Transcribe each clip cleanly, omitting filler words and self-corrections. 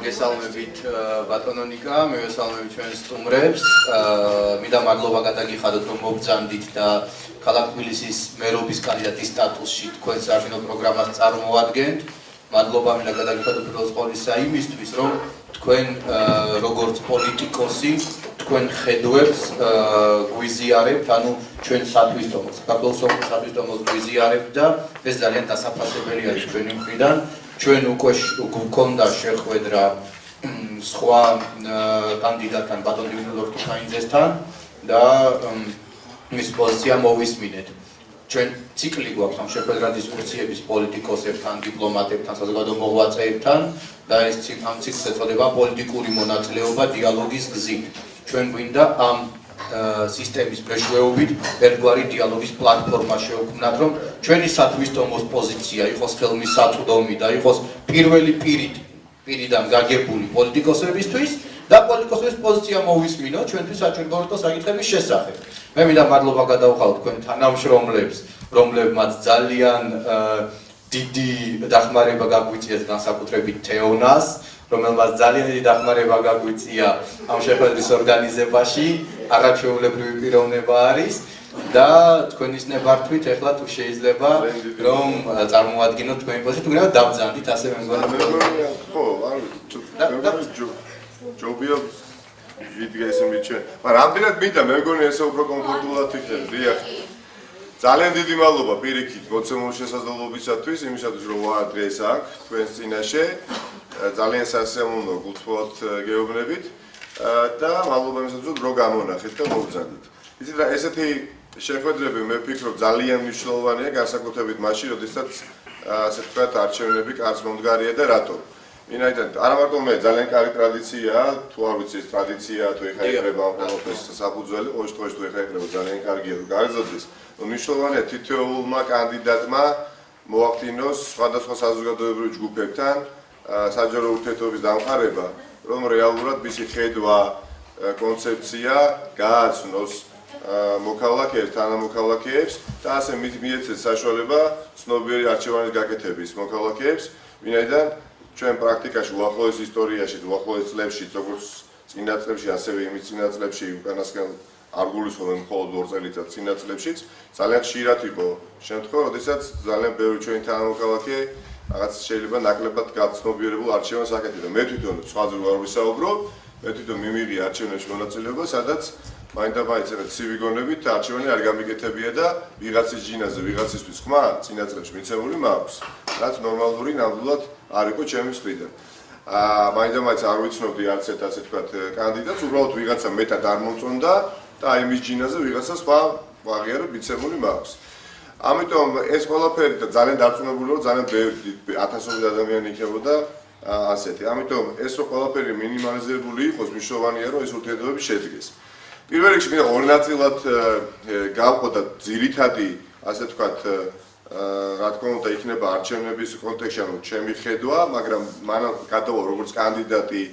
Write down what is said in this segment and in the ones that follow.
მოგესალმებით ბატონო ნიკა, მივესალმებით ჩვენს სტუმრებს. მინდა მადლობა გადაგიხადოთ რომ მოგბრძანდით და ქალაქ თბილისის მერობის კანდიდატის სტატუსში თქვენ საერთო პროგრამას წარმოადგენთ. მადლობა მინდა გადაგიხადოთ პირველ ყოვლისა იმისთვის, რომ თქვენ როგორც პოლიტიკოსი თქვენ ხედვებს გვიზიარებთ, ანუ ჩვენ სათვისტომოს, საქართველოს სათვისტომოს გვიზიარებთ და ეს ძალიან დასაფასებელი არის ჩვენი მხრიდან. ჩვენ უკვე გვქონდა შეხვედრა სხვა კანდიდატთან ბატონ დიმიტრი თურქაინძესთან და მის პოზიცია მოვისმინეთ. ჩვენ ციკლი გვაქვს ამ შეხვედრა დისკუსიების პოლიტიკოსებთან, დიპლომატებთან, საზოგადო მოღვაწეებთან და ეს ამ ციკლს ეწოდება პოლიტიკური მონაწილეობა დიალოგის გზით. ჩვენ გვინდა ამ სისტემის მეშვეობით ერთგვარი დიალოგის პლატფორმა შევქმნათ, რომ ჩვენი სათვისტომოს პოზიცია იყოს ხელმისაწვდომი და იყოს პირველი პირიდან გაგებული პოლიტიკოსებისთვის და პოლიტიკოსების პოზიცია მოვისმინოთ ჩვენთვის საჭიროებო საკითხების შესახებ. მე მინდა მადლობა გადავხადოთ თქვენ თანამშრომლებს, რომლებმაც ძალიან დიდი დახმარება გაგვიწიეს განსაკუთრებით თეონას, რომელმაც ძალიან დიდი დახმარება გაგვიწია ამ შეხვედრის ორგანიზებაში, აღარჩეულებრივი პიროვნება არის და თქვენის ნებართვით ეხლა თუ შეიძლება რომ წარმოადგინოთ თქვენი პოზიცია, თუ გინდა დაბრძანდით ასე მე მგონი. ხო, ჯობია ვიდგა ესე მიჩვენ. მაგრამ რამდენად მინდა მე მგონი ესე უფრო კომფორტულად იქნება. დიახ. ძალიან დიდი მადლობა პირიქით მოცემული შესაძლებლობისათვის, იმისათვის რომ ვარ დღეს აქ თქვენს წინაშე. ძალიან სასიამოვნო გულწრფელად გეუბნებით და მადლობა იმისათვის რომ გამონახეთ და მოვბრძანდით. იცით რა ესეთი შეხვედრები მე ვფიქრობ ძალიან მნიშვნელოვანია განსაკუთრებით მაშინ, როდესაც ასე ვთქვათ არჩევნები კარს მომდგარია და რატო? ვინაიდან არა მარტო მე ძალიან კარგი ტრადიციაა, თუ არ ვიცი ეს ტრადიციაა, თუ ეხა ეკრება ამ ყველაფერს საფუძველი, ყოველ შემთხვევაში თუ ეხა ეკრება ძალიან კარგია რომ გაიზრდეს, რომ მნიშვნელოვანია თითოეულმა კანდიდატმა მოახდინოს სხვადასხვა საზოგადოებრივ ჯგუფებთან საჯარო ურთიერთობების დამყარება, რომ რეალურად მისი ხედვა, კონცეფცია გააცნოს მოქალაქეებს, თანამოქალაქეებს და ასე მიეცეს საშუალება ცნობიერი არჩევანის გაკეთების მოქალაქეებს, ვინაიდან ჩვენ პრაქტიკაში უახლოეს ისტორიაში, უახლოეს წლებში, როგორც წინა წლებში, ასევე იმის წინა წლებში უკანასკნელ არ გულისხმობენ მხოლოდ 2 წელიწად წინა წლებშიც ძალიან ხშირად იყო შემთხვევა, როდესაც ძალიან ბევრი ჩვენი თანამოქალაქე რაღაც შეიძლება ნაკლებად გაცნობიერებულ არჩევანს აკეთებდა. მე თვითონ სხვაზე ვარ ვისაუბრო, მე თვითონ მიმიღე არჩევნებში მონაწილეობა, სადაც მაინდა-მაინც ცივი გონებით არჩევანი არ გამიკეთებია და ვიღაცის ჯინაზე, ვიღაცისთვის ხმა წინა წლებში მიცემული მაქვს, რაც ნორმალური ნამდვილად არ იყო ჩემი მხრიდან. მაინდა-მაინც არ ვიცნობდი არც ერთ ასე თქვათ კანდიდატს, უბრალოდ ვიღაცა მეტად არ მომწონდა და აი მის ჯინაზე ვიღაცა სხვა აღიარო მიცემული მაქვს. ამიტომ ეს ყველაფერი და ძალიან დარწმუნებული ვარ, ძალიან ბევრი ათასობით ადამიანი იქნებოდა ასეთი. ამიტომ ეს ყველაფერი მინიმალიზებული იყოს, მნიშვნელოვანია რომ ეს ურთიერთობები შედგეს. პირველ რიგში მინდა ორ ნაწილად გავყო და ძირითადი ასე ვთქვათ რა თქმა უნდა იქნება არჩევნების კონტექსტში, ანუ ჩემი ხედვა, მაგრამ მანამ გადავა როგორც კანდიდატი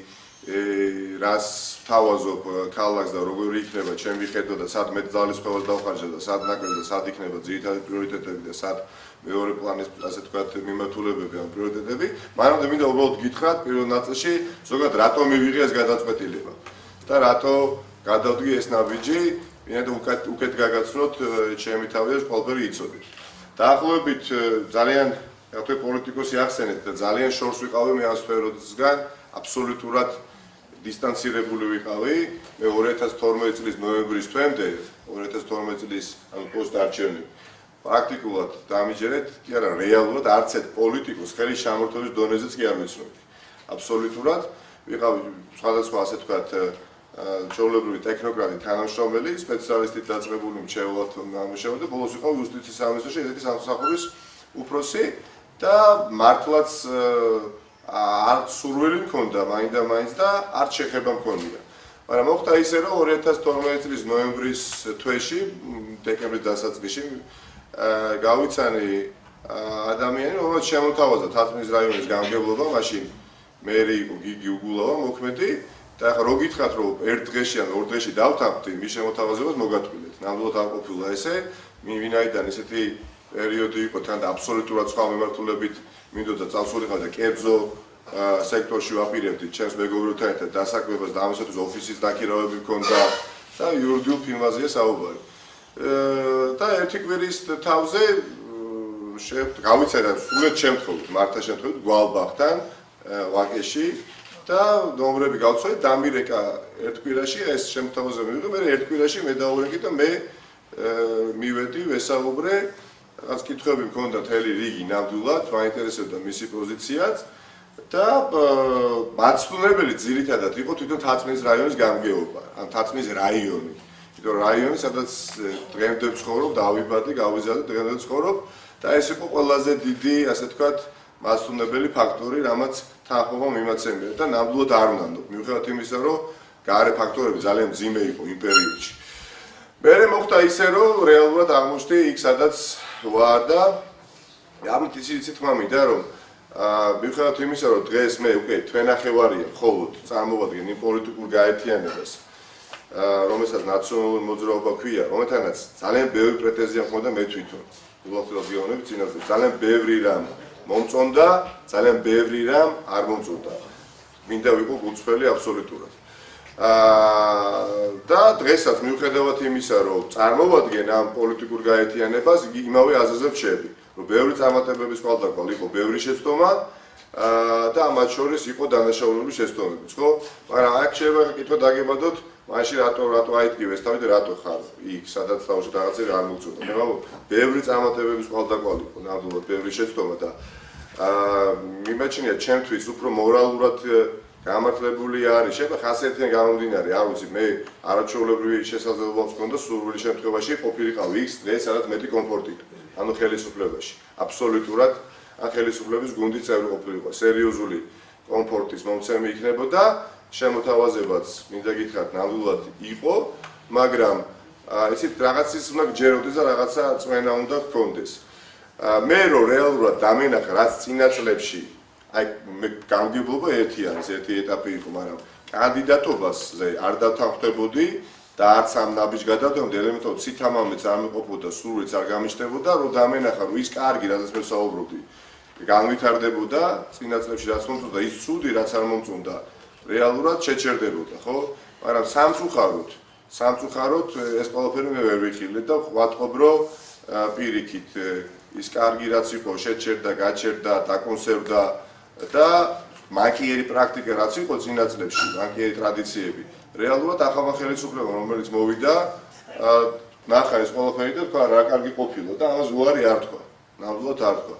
რას თავაზობ ქალაქს და როგორი იქნება ჩემი ხედვა და სად მე ძალისხმევას დავხარჯა და სად ნაკლებ და სად იქნება ძირითადი პრიორიტეტები და სად მეორე პლანის ასე ვთქვათ მიმართულებები ან პრიორიტეტები, მანამდე მინდა უბრალოდ გითხრათ პირველ ნაწილში ზოგადად რატომ მივიღე ეს გადაწყვეტილება და რატო გადავდგე ეს ნაბიჯი, ვინაიდან უკეთ გაგაცნოთ ჩემი თავი და ყველაფერი იცოდეთ. დაახლოებით ძალიან რა ვთქვი პოლიტიკოსი ახსენეთ და ძალიან შორს ვიყავი მე ამ სფეროსგან, აბსოლუტურად დისტანცირებული ვიყავი. მე 2012 წლის ნოემბრის თვემდე, 2012 წლის ანუ პოსტარჩევნები პრაქტიკულად დამიჯერეთ, კი არა რეალურად არც ერთ პოლიტიკოს ხელის შემორთმების დონეზეც კი არ ვიცნობდი. აბსოლუტურად ვიყავი სხვადასხვა ასე ვთქვათ ჩვეულებრივი ტექნოკრატი თანამშრომელი, სპეციალისტით დაწყებული მრჩევლად ნამუშევარი და ბოლოს ვიყავი იუსტიციის სამინისტროში ერთ-ერთი სამსახურის უფროსი და მართლაც არც სურვილი მქონდა მაინდა-მაინც და არც შეხება მქონია. მაგრამ მოხდა ისე რომ 2012 წლის ნოემბრის თვეში, დეკემბრის დასაწყისში გავიცანი ადამიანი, რომელიც შემოთავაზა თათმის რაიონის გამგებლობა, მაშინ მერი იყო გიგი უგულავა მოქმედი და ახლა რო გითხრათ რომ ერთ დღეში ან ორ დღეში დავთანხმდი მის შემოთავაზებას მოგატყვილეთ. ნამდვილად არ ყოფილა ესე, ვინაიდან ესეთი პერიოდი იყო თან და აბსოლუტურად სხვა მიმართულებით მინდოდა წავსულიყავ და კერძო სექტორში ვაპირებდით ჩემს მეგობრებთან ერთად დასაქმებას და ამისათვის ოფისის დაქირავები მქონდა და იურიდიულ ფირმაზეა საუბარი. და ერთი კვირის თავზე გავიცედა სულად შემთხვევით, მართა შემთხვევით გვალბახთან ვაკეში და ნომრები გავცვალე დამირეკა ერთ კვირაში ეს შემთხვევაზე მივიღე, მე ერთ კვირაში მე დავუვეკი და მე მივედი ვესაუბრე, რაღაც კითხვები მქონდა მთელი რიგი ნამდვილად, მაინტერესებდა მისი პოზიციაც და მაცდუნებელი ძირითადად იყო თვითონ თაცმის რაიონის გამგეობა, ან თაცმის რაიონი. იმიტომ რაიონი, სადაც დღემდე ვცხოვრობ, დავიბადე, გავიზარდე, დღემდე ვცხოვრობ და ეს იყო ყველაზე დიდი, ასე ვთქვათ, მასწავლებელი ფაქტორი, რამაც თანხმობა მიმაცემია და ნამდვილად არ ვნანდობ, მიუხედავად იმისა, რომ გარე ფაქტორები ძალიან მძიმე იყო იმ პერიოდში. მერე მოხდა ისე, რომ რეალურად აღმოჩნდი იქ, სადაც ვარ და ამით ისიც თქმა მინდა, რომ მიუხედავად იმისა, რომ დღეს მე უკვე თვენახევარია მხოლოდ წარმოვადგენ იმ პოლიტიკურ გაერთიანებას, რომელსაც ნაციონალური მოძრაობა ქვია, რომელთანაც ძალიან ბევრი პრეტენზია მქონდა მე თვითონ. უახლოეს გეუბნები წინასწარ ძალიან ბევრი რამ მომწონდა, ძალიან ბევრი რამ არ მომწონდა. მინდა ვიყო გულწრფელი აბსოლუტურად. და დღესაც მიუხედავად იმისა, რომ წარმოვადგენ ამ პოლიტიკურ გაერთიანებას, იმავე აზრზე ვშები, რომ ბევრი წარმატებების კვალდაკვალ იყო ბევრი შეცდომა და ამათ შორის იყო დანაშაულების შეცდომებიც, ხო? მაგრამ აქ შეიძლება კითხვა დაგებადოთ, მაშინ რატო აიდგივეს თავი და რატო ხარ იქ, სადაც თავში რაღაცა არ მოგწონდა. მე ვამბობ, ბევრი წარმატებების კვალდაკვალ იყო, ნამდვილად ბევრი შეცდომა და მიმაჩნია ჩემთვის უფრო მორალურად გამართლებული არის. შეიძლება ხასიათიდან გამომდინარე, არ ვიცი, მე არაჩვეულებრივი შესაძლებლობა მქონდა სურვილი შემთხვევაში ყოფილიყავი იქ, დღეს სადაც მეტი კომფორტი, ანუ ხელისუფლებაში. აბსოლუტურად ან ხელისუფლების გუნდის წევრი ყოფილიყო, სერიოზული კომფორტის მომცემი იქნებოდა, შემოთავაზებაც მინდა გითხრათ ნამდვილად იყო, მაგრამ ისეთ რაღაცის უნდა გჯეროდეს და რაღაცა წვენა უნდა გქონდეს. მე რო რეალურად დამენახა რაც წინა წლებში აი მე გამგებლობა ერთი არის, ერთი ეტაპი იყო, მაგრამ კანდიდატობაზე არ დავთანხმდებოდი და არც ამ ნაბიჯ გადავდომდი, ელემენტარულად ცითამამეც არ მეყოფოდა, სრულიც არ გამიშტებოდა, რომ დამენახა, რომ ის კარგი, რაზეც მე საუბრობდი, განვითარდებოდა, წინა წლებში რაც მომწონდა, ის ცუდი, რაც არ მომწონდა, რეალურად შეჩერდებოდა, ხო? მაგრამ სამწუხაროდ ეს ყველაფერი მე ვერ ვიხილე და ვატყობ, რომ პირიქით ის კარგი რაც იყო, შეჩერდა, გაჩერდა, დაკონსერვდა და მანკიერი პრაქტიკა რაც იყო წინა წლებში, მანკიერი ტრადიციები, რეალურად ახალმა ხელისუფლებამ, რომელიც მოვიდა, ნახა ეს ყველაფერი და თქვა რა კარგი ყოფილა და ამას უარი არ თქვა, ნამდვილად არ თქვა.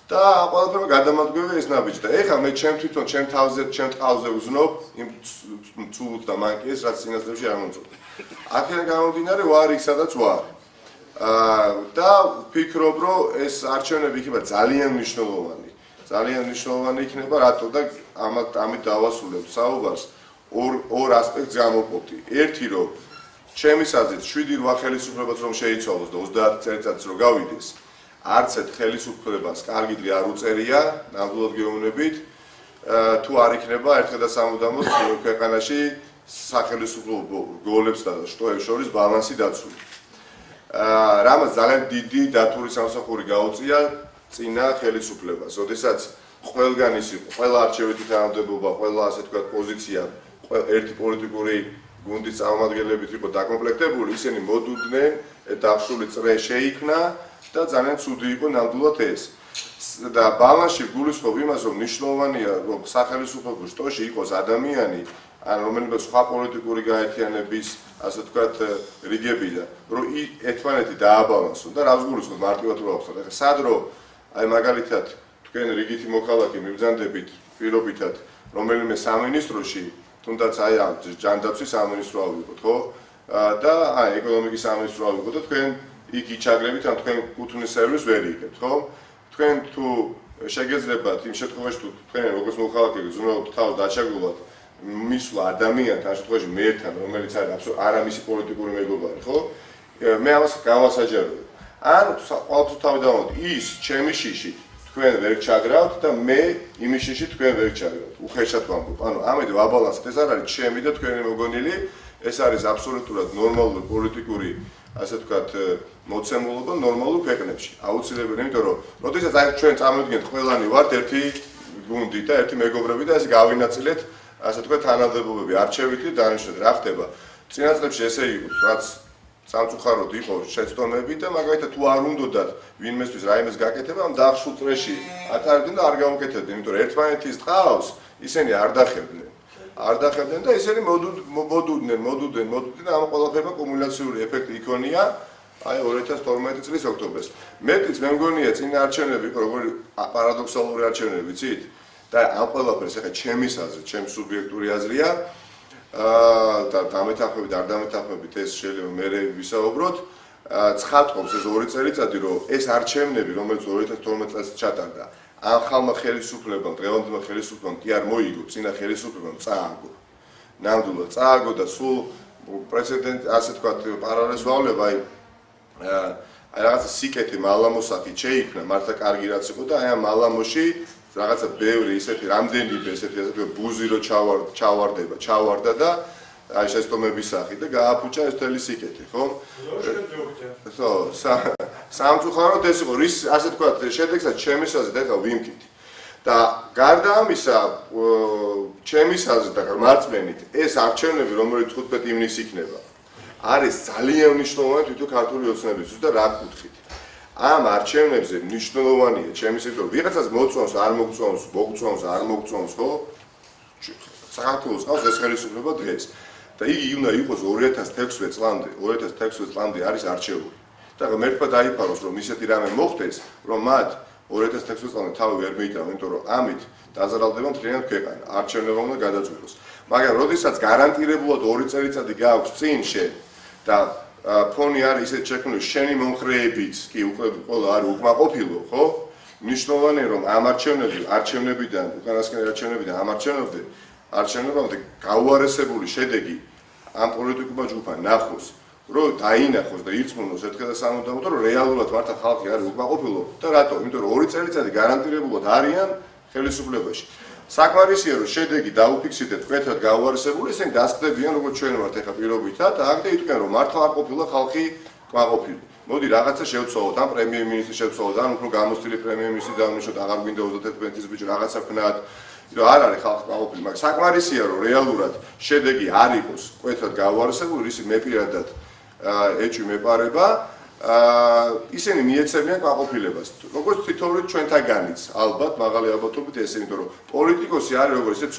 და ყველაფერმა გადამადგება ეს ნაბიჯი და ეხლა მე ჩემ თვითონ ჩემ ტყავზე ვზნობ იმ ცუდ და მანკიეს, რაც წინა წლებში არ მომწონდა. აქედან გამომდინარე ვარ იქ, სადაც ვარ. და ვფიქრობ, რომ ეს არჩევნები იქნება ძალიან მნიშვნელოვანი. ძალიან მნიშვნელოვანი იქნება, რატო და ამით დავასრულებთ საუბარს ორ ასპექტს გამოვყოფდი. ერთი რომ ჩემის აზრით 7-8 ხელისუფლებას რომ შეიცვალოს და 30 წელიწადს რომ გავიდეს, არც ერთ ხელისუფლებას კარგი დღე არ უწერია, ნამდვილად გეუბნებით, თუ არ იქნება ერთხელ და სამუდამოდ ქვეყანაში სახელმწიფო რგოლებს და შტოებს შორის ბალანსი დაცული. რამაც ძალიან დიდი დათური სამსახური გაუწია წინა ხელისუფლებას, როდესაც ყველგან ის იყო, ყველა არჩევითი თანამდებობა, ყველა ასე ვთქვათ პოზიცია, ერთი პოლიტიკური გუნდის წარმომადგენლებით იყო დაკომპლექტებული, ისინი მოდუდნენ, დახშული წრე შეიქმნა და ძალიან ცუდი იყო ნამდვილად ეს. და ბალანსში გულისხმობ იმას, რომ მნიშვნელოვანია, რომ სახელმწიფო შტოში იყოს ადამიანი, ან რომელიმე სხვა პოლიტიკური გაერთიანების, ასე ვთქვათ, რიგებიდან, რომ ერთმანეთი დააბალანსონ და რას გულისხმობ მარტივად რო ახსოვთ. ეხლა სად რო აი მაგალითად თქვენ რიგითი მოქალაქე მიბრძანდებით პირობითად რომელიმე სამინისტროში, თუნდაც აი ამ ჯანდაცვის სამინისტრო ავიღოთ, ხო? და აი ეკონომიკის სამინისტრო ავიღოთ და თქვენ იქ იჩაგრებით, ან თქვენ კუთვნილ სერვისს ვერ იღებთ, ხო? თქვენ თუ შეგეძლებათ იმ შემთხვევაში თუ თქვენ როგორც მოქალაქე გძნობთ თავს დაჩაგრულად მისვლა ადამიანთან, ამ შემთხვევაში მერთან, რომელიც არის არა მისი პოლიტიკური მეგობარი, ხო? მე ამას გავასაჯაროებ. ან ყოველთვის თავი დავამოთ, ის ჩემი შიში თქვენ ვერ ჩაგრავთ და მე იმის შიში თქვენ ვერ ჩაგრავთ. უხეშად ვამბობ. ანუ ამით ვაბალანსეთ, ეს არ არის ჩემი და თქვენი მოგონილი, ეს არის აბსოლუტურად ნორმალური პოლიტიკური, ასე ვთქვათ, მოცემულობა ნორმალურ ქვეყნებში. აუცილებელი, იმიტომ რომ როდესაც აი ჩვენ წარმოვიდგენთ ყველანი ვართ ერთი გუნდი და ერთი მეგობრები და ესე გავინაწილეთ, ასე თქვა თანამდებობები არჩევითი დანიშნეთ რა ხდება. წინა წლებში ესე იყო, რაც სამწუხაროდ იყო შეცდომები და მაგალითად თუ არ უნდათ ვინმესთვის რაიმეს გაკეთება, ამ დახშულ წრეში ატარებდნენ და არ გავუკეთებდნენ, იმიტომ რომ ერთმანეთის ტყავს ისინი არ დახევდნენ. არ დახევდნენ და ისინი მოდუდნენ და ამ ყველაფერმა კუმულაციური ეფექტი იქონია აი 2012 წლის ოქტომბერს. მეტიც მე მგონია წინა არჩევნები იყო როგორი პარადოქსალური არჩევნები ვიცით და ამ ყველაფერს ახლა ჩემის აზრით, ჩემს სუბიექტური აზრია და დამეთანხმებით არ დამეთანხმებით ეს შეიძლება მე ვისაუბროთ ცხადყოფს ეს 2 წელიწადი რომ ეს არჩევნები რომელიც 2012 წელს ჩატარდა ამ ხალხმა ხელისუფლებამ დღევანდელმა ხელისუფლებამ კი არ მოიგო წინა ხელისუფლებამ წააგო ნამდვილად წააგო და სულ პრეცედენტი ასე თქვა პარალელს ვავლება აი რაღაცა სიკეთე მალამოსაკი შეიქმნა მართლა კარგი რაც იყო და აი ამ მალამოში რაღაცა ბევრი ისეთი რამდენიმე ესეთი ასე თქვა ბუზი რო ჩავარდა და აი შეცდომების სახით და გააფუჭა ეს თელი სიკეთე ხო? ხო, სამწუხაროდ ეს იყო რის ასე თქვა შედეგსაც ჩემის აზრით ეხლა ვიმკით. და გარდა ამისა ჩემის აზრით და მარწმენით ეს არჩევნები რომელიც 15 ივნისს იქნება არის ძალიან მნიშვნელოვანი თვითონ ქართული ოცნებისთვის და რა კუთხით. ამ არჩევნებზე მნიშვნელოვანია ჩემის აზრით რომ ვიღაცას მოწონს არ მოგწონს ხო? საქართველოს ყავს ეს ხელისუფლება დღეს. და იგი უნდა იყოს 2016 წლამდე არის არჩეული. და მერტმა დაიფაროს რომ ისეთი რამე მოხდეს, რომ მათ 2016 წლამდე თავი ვერ მიიტანა, იმიტომ რომ ამით დაზარალდება მთლიანად ქვეყანა, არჩევნებმა უნდა გადაწყვეტოს. მაგრამ როდესაც გარანტირებულად 2 წელიწადი გააქვს წინ შენ და ფონი არის ისეთ შექმნილი, შენი მომხრეებიც კი უკვე ყველა არის უკმაყოფილო, ხო? მნიშვნელოვანია რომ ამ არჩევნებიდან, უკანასკნელი არჩევნებიდან ამ არჩევნებამდე გაუარესებული შედეგი ამ პოლიტიკურმა ჯგუფმა ნახოს, რომ დაინახოს და ირწმუნოს ერთხელ და სამუდამოდ, რომ რეალურად მართლა ხალხი არის უკმაყოფილო და რატო? იმიტომ რომ 2 წელიწადი გარანტირებულად არიან ხელისუფლებაში. საკმარისია რომ შედეგი დაუფიქსირდეთ მკვეთრად გაუარესებული, ისინი დასწრებიან როგორც ჩვენ ვართ ახლა პირობითად და აქ იტყვიან რომ მართლა არ ყოფილა ხალხი კმაყოფილი. მოდი რაღაცა შევცვალოთ, ამ პრემიერ-მინისტრი შევცვალოთ, ან უფრო გამოცდილი პრემიერ-მინისტრი დავნიშნოთ, აღარ გვინდა 31 წლის ბიჭი რაღაცა ქნათ. რომ არ არის ხალხი კმაყოფილი, მაგრამ საკმარისია რომ რეალურად შედეგი არ იყოს მკვეთრად გაუარესებული, ისი მე პირადად ეჭვი მეპარება, ისინი მიეცემიან კმაყოფილებას. როგორც თითოეული ჩვენთაგანიც, ალბათ, მაღალი ალბათობით ესე, იმიტომ რომ პოლიტიკოსი არის როგორც ეს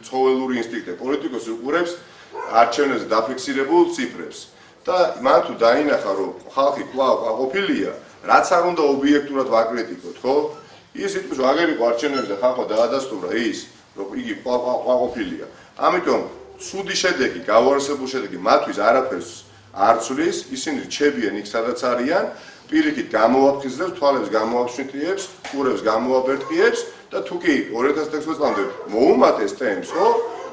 ცხოველური ინსტინქტი. პოლიტიკოსი უყურებს არჩევნებზე დაფიქსირებულ ციფრებს. და მან თუ დაინახა რომ ხალხი კვლავ კმაყოფილია, რაც არ უნდა ობიექტურად ვაკრიტიკოთ, ხო? ის იტყვის რომ აგერ იყო არჩევნები და ხალხმა დაადასტურა ის, რომ იგი კმაყოფილია. ამიტომ ცუდი შედეგი, გაუარესებული შედეგი მათთვის არაფერს არ ცვლის, ისინი რჩებიან იქ სადაც არიან, პირიქით გამოაფხიზნებს, თვალებს გამოაფშვიდიებს, ყურებს გამოაბერტყიებს და თუ კი 2016 წლამდე მოუმატეს ტემპს, ხო?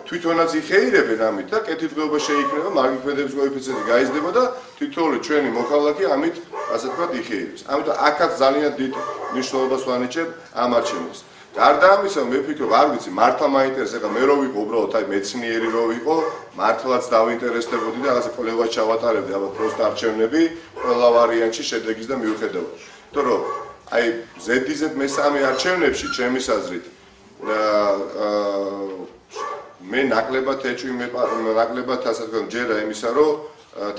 თვითონაც იხეირებენ ამით და კეთილდღეობა შეიქმნება, მარგიფედების კოეფიციენტი გაიზრდება და თითოეული ჩვენი მოქალაქე ამით, ასე ვთქვათ, იხეირებს. ამიტომ აქაც ძალიან დიდ მნიშვნელობას ვანიჭებ ამ არჩევნებს. გარდა ამისა, მე ვფიქრობ, არ ვიცი, მართლა მაინტერესებს, მე რო ვიყო უბრალოდ აი მეცნიერი რო ვიყო, მართლაც დავინტერესდებოდი და რაღაცა კვლევას ჩავატარებდი, ალბათ პროსტ არჩევნები, ყველა ვარიანტში შედეგის და მიუხედავად. იმიტომ რომ აი ზედიზედ მესამე არჩევნებში ჩემის აზრით მე ნაკლებად ეჭვი ნაკლებად ასე ვთქვათ მჯერა იმისა რომ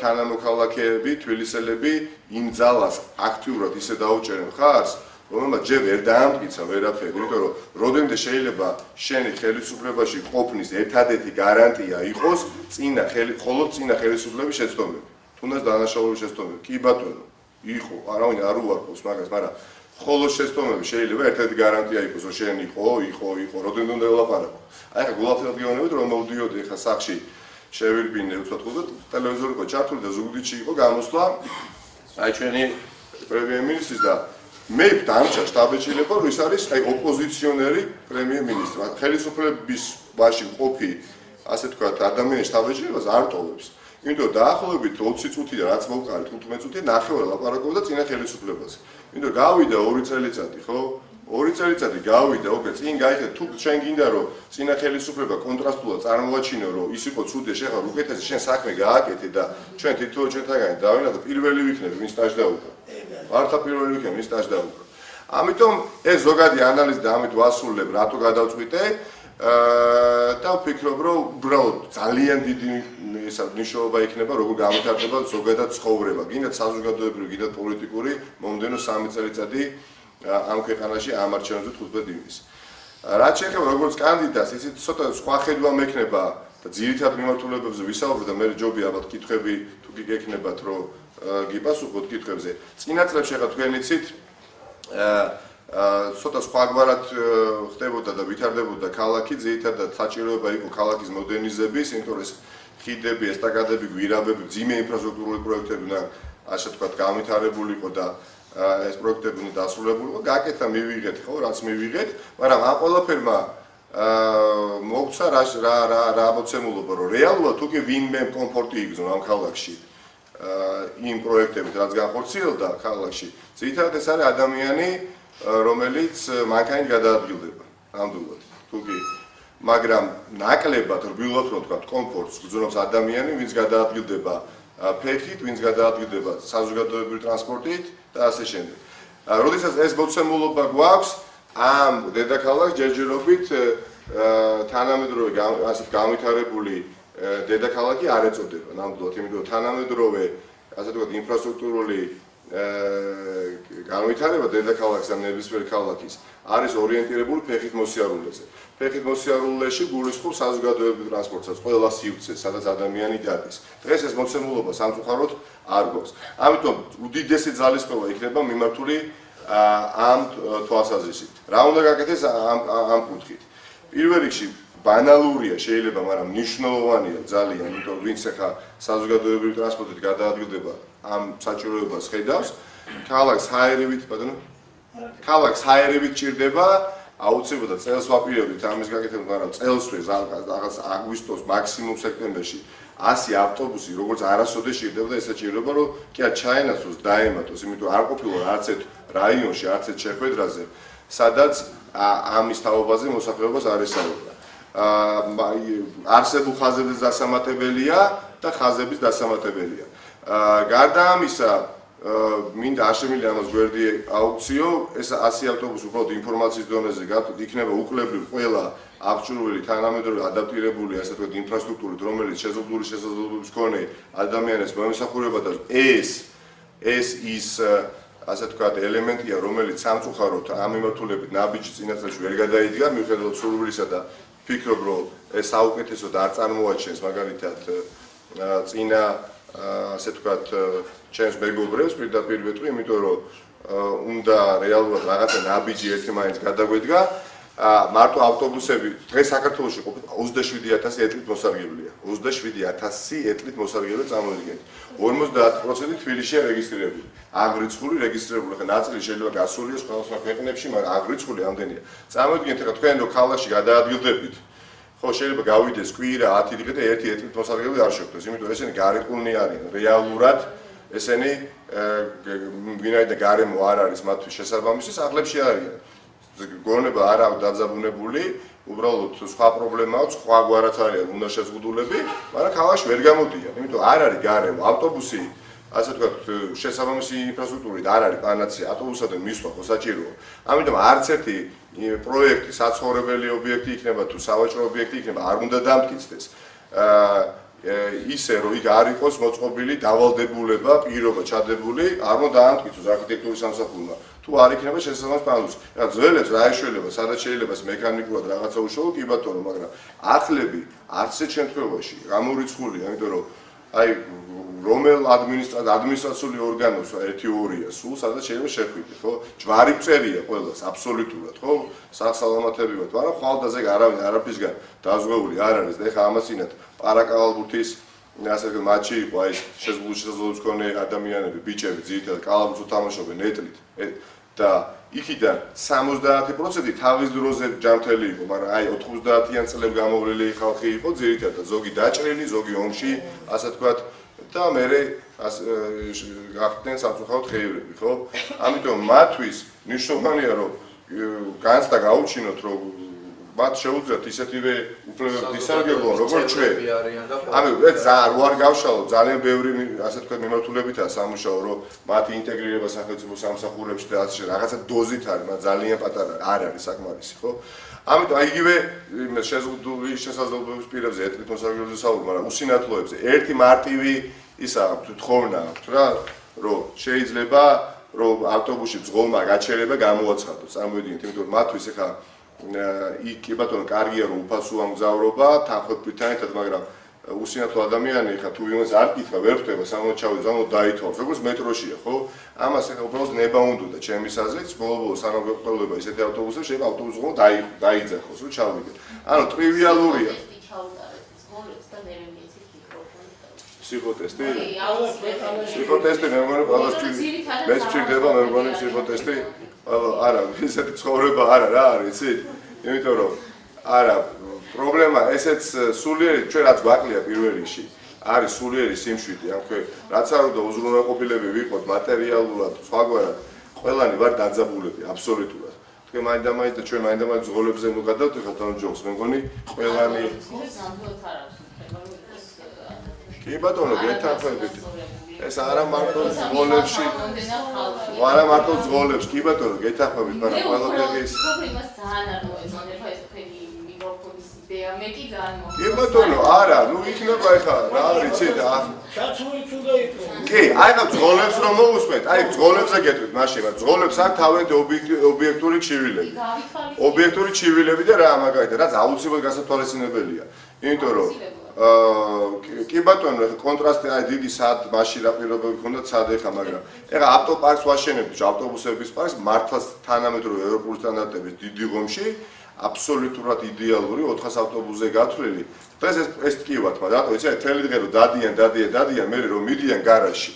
თანამოქალაქეები, თბილისელები იმ ძალას აქტიურად ისე დაუჭერენ ხარს, რომელმაც ჯერ ვერ დაამტკიცა ვერაფერი, იმიტომ რომ როდემდე შეიძლება შენი ხელისუფლებაში ყოფნის ერთადერთი გარანტია იყოს მხოლოდ წინა ხელისუფლების შეცდომები, თუნდაც დანაშაულების შეცდომები. კი ბატონო, იყო, არავინ არ უარყოფს მაგას, მაგრამ ხოლო შეცდომები შეიძლება ერთ-ერთი გარანტია იყოს, რომ შენ იყო, როდემდე უნდა ელაპარაკო. აი ხა გულახდილად გეუბნებით, რომ მოვდიოდი ხა სახში შევირბინე, უცბად ხო და ტელევიზორი იყო ჩართული და ზუგდიდში იყო გამოსვლა აი ჩვენი პრემიერ-მინისტრის და მე დამჭა შტაბ-ეჭილება, რომ ის არის აი ოპოზიციონერი პრემიერ-მინისტრი. ხელისუფლების ვაში მყოფი, ასე ვთქვათ, ადამიანის შტაბ-ეჭილებას არ ტოვებს. იმიტომ დაახლოებით 20 წუთი და რაც მოვყარით 15 წუთი ნახევარი ლაპარაკობდა წინა ხელისუფლებაზე. იმიტომ გავიდა 2 წელიწადი, ხო? 2 წელიწადი გავიდა, ოკეი, წინ გაიხეთ, თუ შენ გინდა რომ წინა ხელისუფლება კონტრასტულად წარმოაჩინო, რომ ის იყო ცუდი, შეხარ უკეთესი შენ საქმე გააკეთე და ჩვენ თითოეულ ჩვენთაგანი დავინახოთ პირველი ვიქნები, ვინც სტაჟ დაუკრა. მართლა პირველი ვიქნები, ვინც სტაჟ დაუკრა. ამიტომ ეს ზოგადი ანალიზი და ამით ვასრულებ, რატო გადავწყვიტე და ვფიქრობ, რომ უბრალოდ ძალიან დიდი მნიშვნელობა იქნება, როგორ განვითარდება ზოგადად ცხოვრება, გინდათ საზოგადოებრივი, გინდათ პოლიტიკური, მომდევნო 3 წელიწადი ამ ქვეყანაში ამ არჩევნებზე 15 ივნისს. რაც შეეხება როგორც კანდიდატს, ისიც ცოტა სხვა ხედვა მექნება და ძირითად მიმართულებებზე ვისაუბრებ და მე ჯობია ალბათ კითხვები თუ გიგექნებათ, რომ გიპასუხოთ კითხვებზე. წინა წლებში ხა თქვენ იცით ცოტა სხვაგვარად ხდებოდა და ვითარდებოდა ქალაქი, ძირითადად საჭიროება იყო ქალაქის მოდერნიზების, იმიტომ რომ ხიდები, ესტაკადები, გვირაბები, ძიმე ინფრასტრუქტურული პროექტები უნდა ასე ვთქვათ განვითარებული იყო და ეს პროექტები უნდა დასრულებულიყო. გაკეთა მივიღეთ, ხო, რაც მივიღეთ, მაგრამ ამ ყველაფერმა მოგცა რა მოცემულობა, რომ რეალურად თუ კი ვინმე კომფორტი იგრძნო ამ ქალაქში იმ პროექტებით, რაც განხორციელდა ქალაქში, ძირითადად ეს არის ადამიანი, რომელიც მანქანით გადაადგილდება, ნამდვილად. თუ კი მაგრამ ნაკლებად რბილად რომ ვთქვათ, კომფორტს გრძნობს ადამიანი, ვინც გადაადგილდება ფეხით, ვინც გადაადგილდება საზოგადოებრივი ტრანსპორტით და ასე შემდეგ. როდესაც ეს მოცემულობა გვაქვს, ამ დედაქალაქს ჯერჯერობით თანამედროვე ასეთ განვითარებული დედაქალაქი არ ეწოდება, ნამდვილად, იმიტომ რომ თანამედროვე ასე ვთქვათ ინფრასტრუქტურული განვითარება დედაქალაქის და ნებისმიერ ქალაქის არის ორიენტირებული ფეხით მოსიარულეზე. ფეხით მოსიარულეში გულისხმობს საზოგადოებრივ ტრანსპორტსაც, ყველა სივრცეს, სადაც ადამიანი გადის. დღეს ეს მოცემულობა სამწუხაროდ არ გვაქვს. ამიტომ უდიდესი ძალისხმევა იქნება მიმართული ამ თვალსაზრისით. რა უნდა გაკეთდეს ამ კუთხით? პირველ რიგში ბანალურია შეიძლება, მაგრამ მნიშვნელოვანია ძალიან, იმიტომ რომ ვინც ახლა საზოგადოებრივი ტრანსპორტით გადაადგილდება ამ საჭიროებას ხედავს, ქალაქს ჰაერივით, ბატონო? ქალაქს ჰაერივით ჭირდება, აუცილებლად წელს ვაპირებდით ამის გაკეთებას, მაგრამ წელსვე რაღაც აგვისტოს, მაქსიმუმ სექტემბერში 100 ავტობუსი, როგორც არასოდეს ჭირდება და ესეც ჭირდება, რომ კი ჩაენაცვლოს, დაემატოს, იმიტომ არ ყოფილა არც ერთ რაიონში, არც ერთ შეხვედრაზე, სადაც ამის თაობაზე მოსახლეობას არ ესაუბრა. არსებულ ხაზებზე დასამატებელია და ხაზების დასამატებელია. გარდა ამისა, მინდა არ შემიძლია ამას გვერდი აუქციო, ეს 100 ავტობუსი უბრალოდ ინფორმაციის დონეზე იქნება უკლებრივ ყველა აღჭურვილი თანამედროვე ადაპტირებული ასე ვთქვათ ინფრასტრუქტურით, რომელიც შეზღუდული შესაძლებლობის მქონე ადამიანებს მოემსახურება და ეს ის ასე ვთქვათ ელემენტია, რომელიც სამწუხაროდ ამ მიმართულებით ნაბიჯი წინასწარში ვერ გადაიდგა, მიუხედავად სურვილისა და ვფიქრობ, რომ ეს საუკეთესოდ არ წარმოაჩენს მაგალითად წინა ასე ვთქვათ ჩემს მეგობრებს პირდაპირ ვეტყვი, იმიტომ რომ უნდა რეალურად რაღაცა ნაბიჯი ერთმანეთს გადაგვედგა. მარტო ავტობუსები დღეს საქართველოში ყოფილი 27000 ეტლით მოსარგებლია. 27000 ეტლით მოსარგებლე წარმოიდგენთ. 50% თბილისშია რეგისტრირებული. აგრიცხული რეგისტრირებული. ხა ნაწილი შეიძლება გასულიოს ყველა ქვეყნებში, მაგრამ აგრიცხული ამდენია. წარმოიდგენთ ხა თქვენ რო ქალაქში გადაადგილდებით. ხო, შეიძლება გავიდეს კვირა 10 დღე და 1 ეტლით მოსარგებლე არ შეხვდეს, იმიტომ ესენი გარიყულნი არიან. რეალურად ესენი ვინაიდან გარემო არ არის მათთვის შესაბამისი, სახლებში არიან. გონება არ აქვს დაძაბუნებული, უბრალოდ სხვა პრობლემაა, სხვაგვარად არიან უნდა შეზღუდულები, მაგრამ ქალაქში ვერ გამოდიან, იმიტომ არ არის გარემო, ავტობუსი, ასე ვთქვათ, შესაბამისი ინფრასტრუქტურით არ არის პანაცეა, ავტობუსადან მისვლა ხო საჭიროა. ამიტომ არც ერთი პროექტი, საცხოვრებელი ობიექტი იქნება თუ სავაჭრო ობიექტი იქნება, არ უნდა დამტკიცდეს. ისე რომ იქ არ იყოს მოწყობილი დავალდებულება, პირობა ჩადებული, არ უნდა დაამტკიცოს არქიტექტურის სამსახურმა. თუ არ იქნება შესაბამის პანელს. რა ძველებს რა ეშველება, სადაც შეიძლება მექანიკურად რაღაცა უშუალო, კი ბატონო, მაგრამ ახლები არც ერთ შემთხვევაში გამორიცხულია, იმიტომ რომ აი რომელ ადმინისტრაციული ორგანოს ერთი ორია, სულ სადაც შეიძლება შეხვიდეთ, ხო? ჯვარი წერია ყველას აბსოლუტურად, ხო? სახსალამათებივად, მაგრამ ხვალდაზე არავინ არაფრისგან დაზღვეული არ არის და ეხა ამასინათ პარაკალალბურთის ასე რომ მატჩი იყო აი შეზღუდული შესაძლებლობის მქონე ადამიანები, ბიჭები, ძირითადად კალაბურთს თამაშობენ ეტლით და იქიდან 70% თავის დროზე ჯანმრთელი იყო, მაგრამ აი 90-იან წლებს გამოვლილი ხალხი იყო, ძირითადად ზოგი დაჭრილი, ზოგი ომში, ასე ვთქვათ და მე გახდნენ სამწუხაროდ ხეივრები, ხო? ამიტომ მათთვის მნიშვნელოვანია რომ განცდა გაუჩინოთ, რომ მათ შეუძლიათ ისეთივე უფლებების ისარგებლო, როგორც ჩვენ. ანუ ეს არ გავშალო, ძალიან ბევრი ასე თქვა მიმართულებითაა სამუშაო, რომ მათი ინტეგრირება სახელმწიფო სამსახურებში და ასე რაღაცა დოზით არის, მაგრამ ძალიან პატარა არ არის საკმარისი, ხო? ამიტომ იგივე შეზღუდული შესაძლებლობების პირებზე ეთნიკურ მოსახლეობაზე საუბრობ, მაგრამ უსინათლოებზე ერთი მარტივი ისა თხოვნა აქვს რა, რომ შეიძლება რომ ავტობუსში ძღოლმა გაჩერება გამოაცხადოს. წარმოვიდგინეთ, იმიტომ რომ მათთვის ეხა იქ კი ბატონო კარგია რომ უფასოა მგზავრობა თანხმობრივთან ერთად, მაგრამ უსინათლო ადამიანი ეხა თუ ვინმეს არ კითხა, ვერ ხვდება სამოჩავი ზამო დაითვალს, როგორც მეტროშია, ხო? ამას ეხა უბრალოდ ნება უნდა ჩემის აზრით, ბოლო-ბოლოს სანამ გვეყოლება ისეთი ავტობუსები, შეიძლება ავტობუსი ღო დაიძახოს, რომ ჩავიდე. ანუ ტრივიალურია. ფსიქოტესტი? ფსიქოტესტი მე მგონი ყველას მეც ჭირდება მე მგონი ფსიქოტესტი. არა, ისეთი ცხოვრება არა რა არის, იცით? იმიტომ რომ არა, პრობლემა ესეც სულიერი ჩვენ რაც გვაკლია პირველ რიგში. არის სულიერი სიმშვიდე, ამ ქვე რაც არ უნდა უზრუნველყოფილები ვიყოთ მატერიალურად, სხვაგვარად, ყველანი ვარ დაძაბულები აბსოლუტურად. თქვენ მაინდა-მაინც და ჩვენ მაინდა-მაინც ზღოლებზე მოგადავთ ხათ ამ ჯობს, მე მგონი ყველანი კი ბატონო, გეთანხმებით. ეს არა მარტო ზღოლებში, არა მარტო ზღოლებში, კი ბატონო, გეთანხმებით, მაგრამ ყველაფერი ის პრობლემას ძალიან არ მოეწონება ეს თქვენი მიკროფონის იდეა, მე კი ძალიან მოგწონს. კი ბატონო, არა, ნუ იქნება ეხა რა ვიცით, ჩაცმულიც უნდა იყოს. კი, აი ხა ზღოლებს რომ მოусმენთ, აი ზღოლებზე გეტყვით მაშინ, მაგრამ ზღოლებს აქვს თავიანთი ობიექტური ჩივილები. ობიექტური ჩივილები და რა მაგალითად, რაც აუცილებლად გასათვალისწინებელია. იმიტომ რომ კი ბატონო, კონტრასტი აი დიდი სად მაშინ რა პირობები ქონდა სად ეხა, მაგრამ ეხა ავტოპარკს ვაშენებთ, ავტობუსების პარკს მართლაც თანამედროვე ევროპული სტანდარტების დიდი ღომში აბსოლუტურად იდეალური 400 ავტობუსზე გათვლილი. დღეს ეს ტკივათ, მაგრამ რატო იცი, თელი დღე რომ დადიან, მე რომ მიდიან გარაჟში.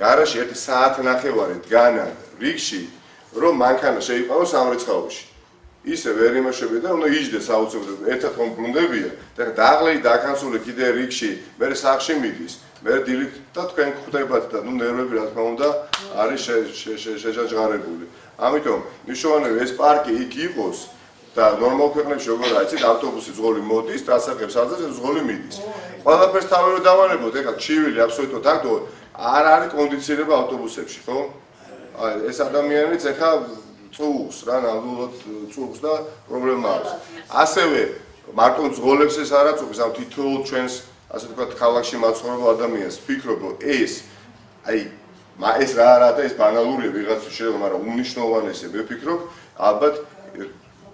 გარაჟში 1 საათნახევარი დგანან რიგში, რომ მანქანა შეიყვანოს სამრეცხაოში. ისე ვერ იმაშები და უნდა იჯდეს აუცილებლად, ერთად ხომ ბრუნდებია და დაღლილი დაკანცული კიდე რიგში, მე სახში მიდის, მე დილით და თქვენ ხვდებათ და ნუ ნერვები რა თქმა უნდა არის შეჯაჯღარებული. ამიტომ მნიშვნელოვანია ეს პარკი იქ იყოს და ნორმალ ქვეყნებში როგორ არის, იცით, ავტობუსი ზღოლი მოდის, ტრასაკებს აზრს ზღოლი მიდის. ყველაფერს თავი რომ დავანებოთ, ეხლა ჩივილი აბსოლუტურად აქ არ არის კონდიციონირება ავტობუსებში, ხო? აი ეს ადამიანიც ეხლა წუხს რა, ნამდვილად წუხს და პრობლემა აქვს. ასევე მარტო ზღოლებს ეს არა წუხის, ამ თითოეულ ჩვენს ასე ვთქვათ ქალაქში მაცხოვრებელ ადამიანს ფიქრობ, რომ ეს ეს რა არა და ეს ბანალურია ვიღაცა შეიძლება, მაგრამ უნიშნულოვანესია, მე ვფიქრობ, ალბათ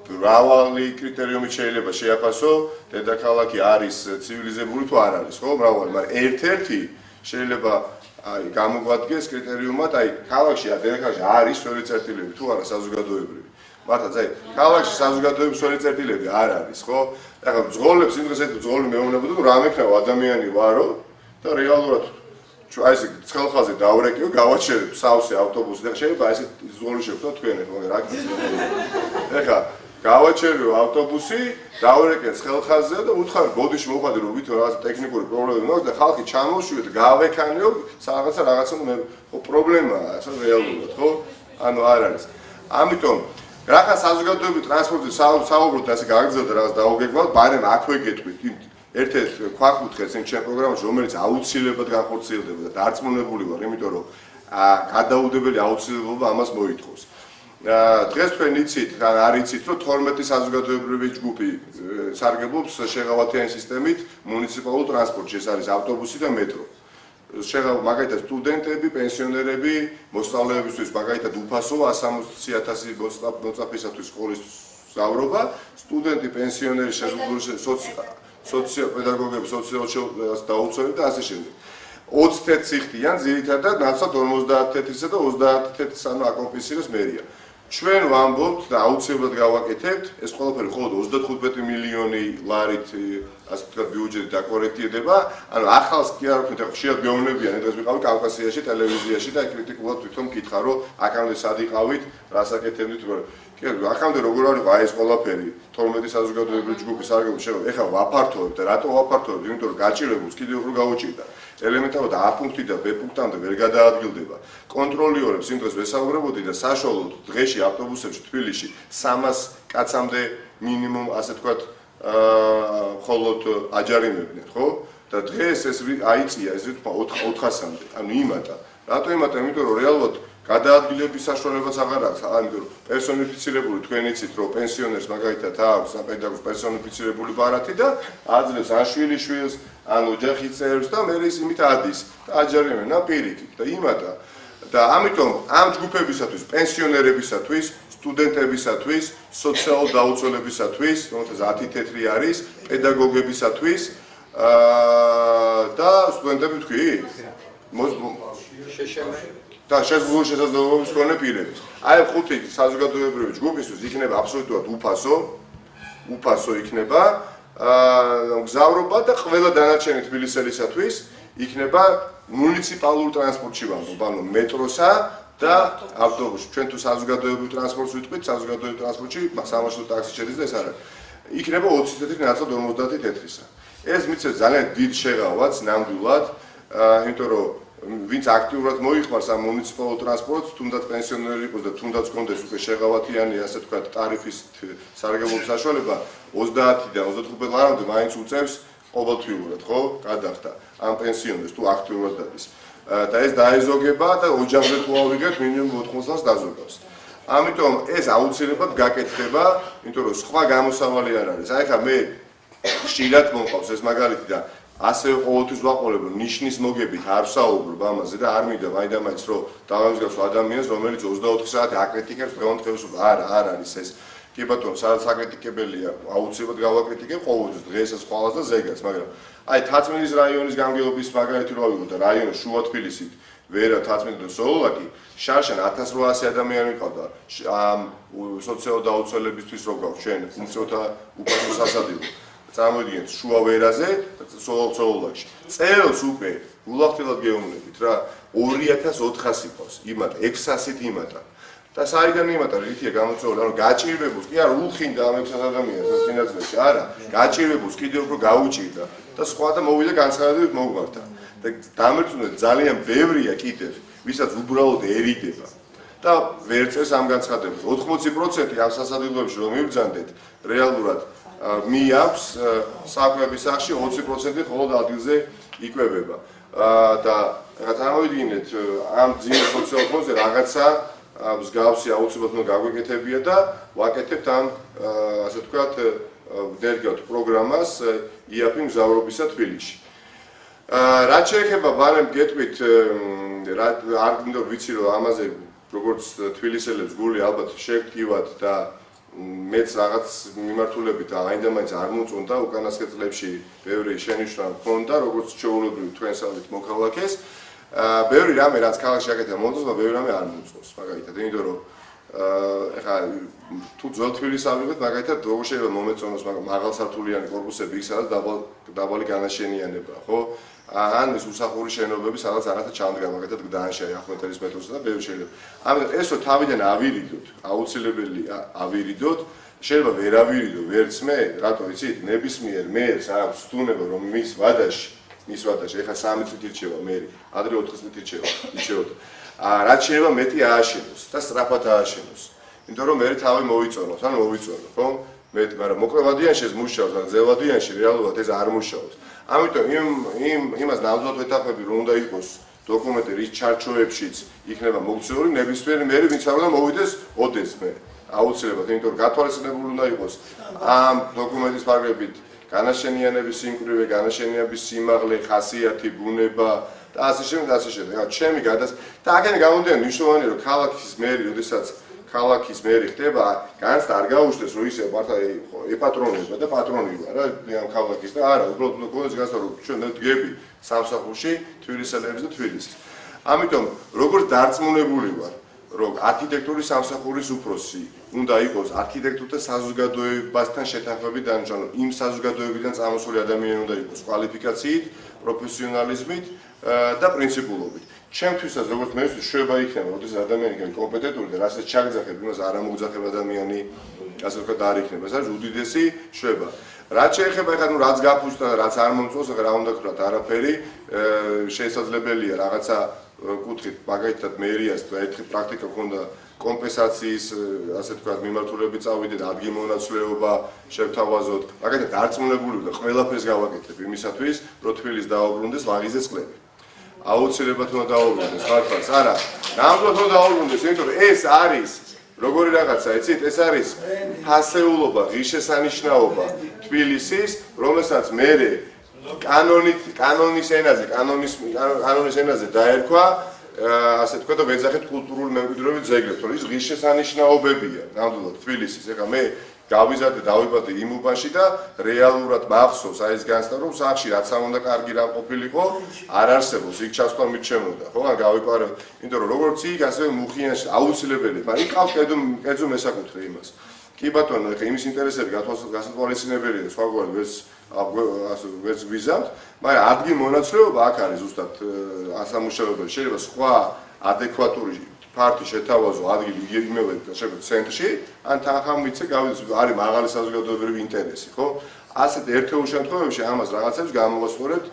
მრავალი კრიტერიუმით შეიძლება შეაფასო, დედაქალაქი არის ცივილიზებული თუ არ არის, ხო? მრავალი, მაგრამ ერთ-ერთი შეიძლება აი გამოგვადგეს კრიტერიუმად, აი ქალაქში დედაქალაქში არის სველი წერტილები თუ არა საზოგადოებრივი. მართლაც აი ქალაქში საზოგადოებრივი სველი წერტილები არ არის, ხო? ეხლა ზღოლებს იმ დღეს ეს ზღოლი მეუბნებოდა, რომ რამექნაო ადამიანი ვარო და რეალურად აი ეს ცხელხაზე დავრეკიო, გავაჩერებ სავსე ავტობუსი და შეიძლება აი ეს ზღოლი შევხვდათ თქვენ ეხლა, მაგრამ რა გიცნობ. ეხლა გავაჩერებ ავტობუსი, დავრეკე ცხელხაზე და უთხარი ბოდიში მოვხადე რომ ვითომ რაღაც ტექნიკური პრობლემები მაქვს და ხალხი ჩამოვშვიოთ, გავექანიო, რაღაცა მე ხო პრობლემაა, ეს რეალურად, ხო? ანუ არ არის. ამიტომ რაღაცა საზოგადოებრივი ტრანსპორტის საუბრობთ ასე გაგრძელდა რაღაც დაუგეგმავთ, მაგრამ აქვე გეტყვით ერთ-ერთ ქვაკუთხედს იმ ჩემ პროგრამაში, რომელიც აუცილებლად განხორციელდება და დარწმუნებული ვარ, იმიტომ რომ გადაუდებელი აუცილებლობა ამას მოითხოვს. დღეს თქვენ იცით, არ იცით, რომ 12 საზოგადოებრივი ჯგუფი სარგებლობს შეღავათიანი სისტემით მუნიციპალურ ტრანსპორტში, ეს არის ავტობუსი და მეტრო. მაგალითად სტუდენტები, პენსიონერები, მოსწავლეებისთვის მაგალითად უფასო 160,000 მოწაფისათვის სკოლის მგზავრობა, სტუდენტი, პენსიონერი, შეზღუდული სოციოპედაგოგები, სოციალურ დაუცველი და ასე შემდეგ. 20 თეთრს იხდიან ძირითადად, ნაცვლად 50 თეთრისა და 30 თეთრს ანუ აკომპენსირებს მერია. ჩვენ ვამბობთ და აუცილებლად გავაკეთებთ, ეს ყველაფერი მხოლოდ 35 მილიონი ლარით ასე ვთქვათ ბიუჯეტი დაკორექტირდება, ანუ ახალს კი არ ვქნით, ხშირად გეუბნებიან, დღეს ვიყავი კავკასიაში, ტელევიზიაში და კრიტიკულად თვითონ მკითხა, რომ აქამდე სად იყავით, რას აკეთებდით, კი, აქამდე როგორ არის აი ეს ყველაფერი 12 საზოგადოებრივი ჯგუფის სარგებლო შევა, ეხლა ვაფართოვებთ და რატო ვაფართოვებთ, იმიტომ რომ გაჭირებულს კიდევ უფრო გავუჭირდა. ელემენტარულად A პუნქტი და B პუნქტამდე ვერ გადაადგილდება. კონტროლიორებს იმ დღეს ვესაუბრებოდი და საშუალოდ დღეში ავტობუსებში თბილისში 300 კაცამდე მინიმუმ ასე ვთქვათ მხოლოდ აჯარიმებდნენ, ხო? და დღეს ეს აიწია ეს რითმა 400-მდე. ანუ იმატა. რატო იმატა? იმიტომ რომ რეალურად გადაადგილების საშუალებაც აღარ აქვს. ანუ პერსონიფიცირებული თქვენ იცით რომ პენსიონერს მაგალითად აქვს პედაგოგს პერსონიფიცირებული ბარათი და აძლევს ან შვილიშვილს, ან ოჯახის წევრს და მე ის იმით ადის და აჯარიმენ პირიქით და იმატა. და ამიტომ ამ ჯგუფებისათვის, პენსიონერებისათვის, სტუდენტებისათვის, სოციალურ დაუცველებისათვის, რომელთაც 10 თეთრი არის, პედაგოგებისათვის და სტუდენტები თქვი? და შესაძლოა შესაძლებლობის მქონე პირები. აი 5 საზოგადოებრივი ჯგუფისთვის იქნება აბსოლუტურად უფასო იქნება მგზავრობა და ყველა დანარჩენი თბილისელისათვის იქნება მუნიციპალურ ტრანსპორტში ვამბობ, ანუ მეტროსა და ავტობუსში. ჩვენ თუ საზოგადოებრივ ტრანსპორტს ვიტყვით, საზოგადოებრივ ტრანსპორტში სამარშრუტო ტაქსი შედის და ეს არა. იქნება 20 თეთრი ნაცვლად 50 თეთრისა. ეს მიცემს ძალიან დიდ შეღავაც ნამდვილად, იმიტომ რომ ვინც აქტიურად მოიხმარს ამ მუნიციპალურ ტრანსპორტს, თუნდაც პენსიონერი იყოს და თუნდაც კონდეს უკვე შეღავათიანი, ასე ვთქვათ, ტარიფის სარგებლობის საშუალება 30-დან 25 ლარამდე მაინც უწევს ყოველთვიურად, ხო? გადახდა ამ პენსიონერს თუ აქტიურად დადის. და ეს დაეზოგება და ოჯახზე თუ ავიღეთ მინიმუმ 80 ლარს დაზოგავს. ამიტომ ეს აუცილებლად გაკეთდება, იმიტომ რომ სხვა გამოსავალი არ არის. აი ხა მე ხშირად მომყავს ეს მაგალითი და ასე ყოველთვის ვაყოლებ რომ ნიშნის მოგებით არ ვსაუბრობ ამაზე და არ მინდა მაინდამაინც რომ დავამსგავსო ადამიანს რომელიც 24 საათი აკრიტიკებს დღევანდელ ხელისუფლებას. არ არის ეს. კი ბატონო, სადაც აკრიტიკებელია, აუცილებლად გავაკრიტიკებ ყოველთვის დღესაც ხვალას და ზეგაც, მაგრამ აი თაცმენის რაიონის გამგეობის მაგალითი რო ავიღოთ და რაიონის შუა თბილისით ვერა თაცმენი და სოლოლაკი შარშან 1800 ადამიანი მიყავდა ამ სოციალურ დაუცველებისთვის რო გვაქვს ჩვენ ფუნქციონალთა უფასო სასადილო. წარმოიდგინეთ შუა ვერაზე სოლოლაკში. წელს უკვე ულახტილად გეუბნებით რა 2400 ყავს იმატა 600-ით იმატა. და საიდან იმატა რითია გამოწვეული, ანუ გაჭირვებულს კი არ უხინდა ამ 600 ადამიანს სინაცვლეში, არა, გაჭირვებულს კიდევ უფრო გაუჭირდა და სხვა და მოვიდა განცხადებით მოგვარდა. და დამერწმუნეთ ძალიან ბევრია კიდევ, ვისაც უბრალოდ ერიდება და ვერ წერს ამ განცხადებას. 80% ამ სასადილოებში რომ მივბრძანდეთ, რეალურად მიაქვს საქმეების სახში 20% მხოლოდ ადგილზე იკვებება. და წარმოიდგინეთ ამ ძიერ სოციალურ ფონდზე რაღაცა მსგავსი აუცილებლად უნდა გაგვეკეთებია და ვაკეთებთ ამ ასე ვთქვათ დერგავთ პროგრამას იაფი მგზავრობისა თბილისში. რაც შეეხება ბარემ გეტყვით არ გინდა ვიცი რომ ამაზე როგორც თბილისელებს გული ალბათ შეგტივათ და მეც რაღაც მიმართულებით აინდამაინც არ მოწონდა უკანასკნელ წლებში ბევრი შენიშვნა მქონდა როგორც ჩვეულებრივ თქვენსავით მოქალაქეს. ბევრი რამე რაც ქალაქში აკეთება მომწონს, მაგრამ ბევრი რამე არ მომწონს. მაგალითად, იმიტომ რომ ეხლა თუ ძველ თბილისს ავიღეთ, მაგალითად როგორ შეიძლება მომეწონოს მაღალსართულიანი კორპუსები იქ სადაც დაბალი განაშენიანება, ხო? ან ეს უსახური შენობები სადაც რაღაცა ჩამდგა, მაგალითად გდანში, ახმეტელის მეტროსა და ბევრი შეიძლება. ამიტომ ეს რომ თავიდან ავირიდოთ, აუცილებელია ავირიდოთ, შეიძლება ვერ ავირიდო ვერც მე, რატო იცით? ნებისმიერ მერს აქვს სტუნება რომ მის ვადაში ეხლა 3 წუთი რჩება მე, ადრე 4 წუთი რჩებოდა. რაც შეიძლება მეტი ააშენოს და სწრაფად ააშენოს. იმიტომ რომ მე თავი მოვიწონოს, ან მოვიწონო, ხო? მაგრამ მოკლევადიანში ეს მუშაობს, ან ზევადიანში რეალურად ეს არ მუშაობს. ამიტომ იმას ნამდვილად ვეთანხმები რომ უნდა იყოს დოკუმენტი რის ჩარჩოებშიც იქნება მოქცეული ნებისმიერი მერი ვინც არ უნდა მოვიდეს ოდესმე. აუცილებლად, იმიტომ რომ გათვალისწინებული უნდა იყოს ამ დოკუმენტის ფარგლებით განაშენიანების სიმკვრივე, განაშენიანების სიმაღლე, ხასიათი, ბუნება და ასე შემდეგ. ჩემი გადას და აქედან გამომდინარე მნიშვნელოვანია რომ ქალაქის მერი, როდესაც ქალაქის მერი ხდება, განს არ გაუშვეს რომ ისე ეპატრონება და პატრონი ვარ რა ამ ქალაქის და არა, უბრალოდ გონდეს განსა რომ ჩვენ დგები სამსახურში თბილისელების და თბილისის. ამიტომ როგორც დარწმუნებული ვარ რომ არქიტექტურის სამსახურის უფროსი უნდა იყოს არქიტექტურთა საზოგადოებასთან შეთანხმებით დანერჩენ, იმ საზოგადოებიდან წამოსული ადამიანი უნდა იყოს კვალიფიკაციით, პროფესიონალიზმით და პრინციპულობით. ჩემთვისაც როგორც მე შეიძლება იქნება, როდესაც ადამიანი იქნება კომპეტენტური და რასაც ჩაგძახებ, იმას არ ამოგძახებ ადამიანი, ასე ვთქვათ, არ იქნება. ეს არის უდიდესი შვება. რაც შეეხება ეხლა რაც გაფუძნდა და რაც არ მომწონს, რა უნდა ვთქვათ, არაფერი შესაძლებელია რაღაცა კუთხით, მაგალითად მერიას თუ ერთხელ პრაქტიკა ქონდა კომპენსაციის, ასე ვთქვათ, მიმართულებით წავიდეთ, ადგილმონაცვლეობა შევთავაზოთ, მაგალითად დარწმუნებული და ყველაფერს გავაკეთებ იმისათვის, რომ თბილისს დაუბრუნდეს ლაღიძე წყლები. აუცილებლად უნდა დაუბრუნდეს, მართლაც, არა, ნამდვილად უნდა დაუბრუნდეს, იმიტომ რომ ეს არის როგორი რაღაცა, იცით, ეს არის ფასეულობა, ღირსშესანიშნაობა თბილისის, რომელსაც მერე კანონის ენაზე დაერქვა, ასე თქვა და ვეძახეთ კულტურული მემკვიდრეობის ძეგლებს, რომ ის ღირსშესანიშნაობებია, ნამდვილად თბილისის. ეხლა მე გავიზარდე, დავიბადე იმ უბანში და რეალურად მახსოვს აი ეს განცდა, რომ სახში რაც არ უნდა კარგი რამ ყოფილიყო, არ არსებობს, იქ ჩასვლა მიჩემოდა, ხო? ან გავიყვარე, იმიტომ რომ როგორც იქ, ასევე მუხიანში აუცილებელი, მაგრამ იქ ყავს კერძო მესაკუთრე იმას. კი ბატონო, ეხლა იმის ინტერესები გასათვალისწინებელია და სხვაგვარი ვერც გვიზამთ, მაგრამ ადგილმონაცვლეობა აქ არის ზუსტად ასამუშავებელი. შეიძლება სხვა ადეკვატური ფართი შეთავაზო ადგილი იმევე შეიძლება ცენტრში, ან თანხამ მიცე გავიდეს, არის მაღალი საზოგადოებრივი ინტერესი, ხო? ასეთ ერთეულ შემთხვევებში ამას რაღაცებს გამოვასწორებთ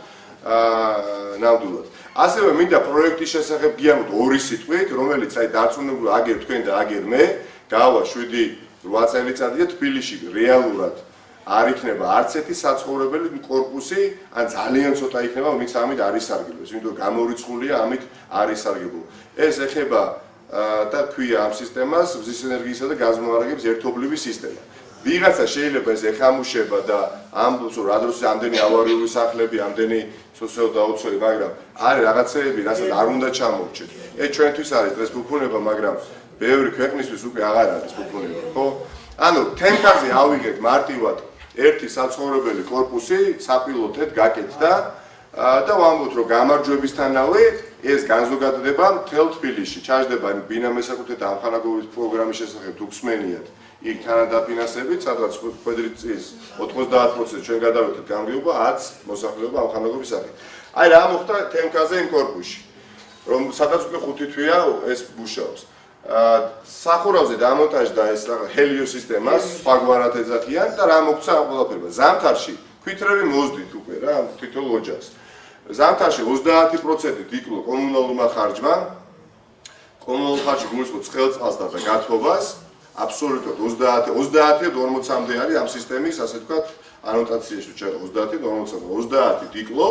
ნამდვილად. ასევე მინდა პროექტის შესახებ გიამბოთ ორი სიტყვით, რომელიც აი დარწმუნებული აგერ თქვენ და აგერ მე, გავა 7-8 წელიწადია თბილისში რეალურად არ იქნება არც ერთი საცხოვრებელი კორპუსი, ან ძალიან ცოტა იქნება, ვინც ამით არ ისარგებლოს, იმიტომ რომ გამორიცხულია ამით არ ისარგებლო. ეს ეხება და ქვია ამ სისტემას მზის ენერგიისა და გაზმოვარაგების ერთობლივი სისტემა. ვიღაცა შეიძლება ეს ეხამუშება და ამბობს, რომ რა დროს ამდენი ავარიული სახლები, ამდენი სოციალურ დაუცველი, მაგრამ არის რაღაცეები, რასაც არ უნდა ჩამოვჭეთ. ეს ჩვენთვის არის დღეს ფუფუნება, მაგრამ ბევრი ქვეყნისთვის უკვე აღარ არის ფუფუნება, ხო? ანუ თემქაზე ავიღეთ მარტივად ერთი საცხოვრებელი კორპუსი, საპილოტეთ გაკეთდა და ვამბობთ, რომ გამარჯვებისთანავე ეს განზოგადდება მთელ თბილისში. ჩაჯდება ბინა მესაკუთრეთა ამხანაგობის პროგრამის შესახებ თუ გსმენიათ. იქ თანადაფინანსებით, სადაც ხვედრით წის 90% ჩვენ გადავიდეთ გამგეობა 10 მოსახლეობა ამხანაგობის სახით. აი რა მოხდა თემქაზე იმ კორპუსში, რომ სადაც უკვე 5 თვეა ეს მუშაობს. სახურავზე დამონტაჟდა ეს ჰელიო სისტემას, სხვაგვარად ეძახიან და რა მოხდა ამ ყველაფერმა. ზამთარში ქვითრები მოздით უკვე რა თითოეულ ოჯახს. ზამთარში 30% იკლო კომუნალურმა ხარჯმა, კომუნალურ ხარჯი გულისხმობს ცხელწყალს და გათბობას, აბსოლუტურად 30-40-მდე არის ამ სისტემის, ასე ვთქვათ, ანოტაციაში ვჭერა 30-40 იკლო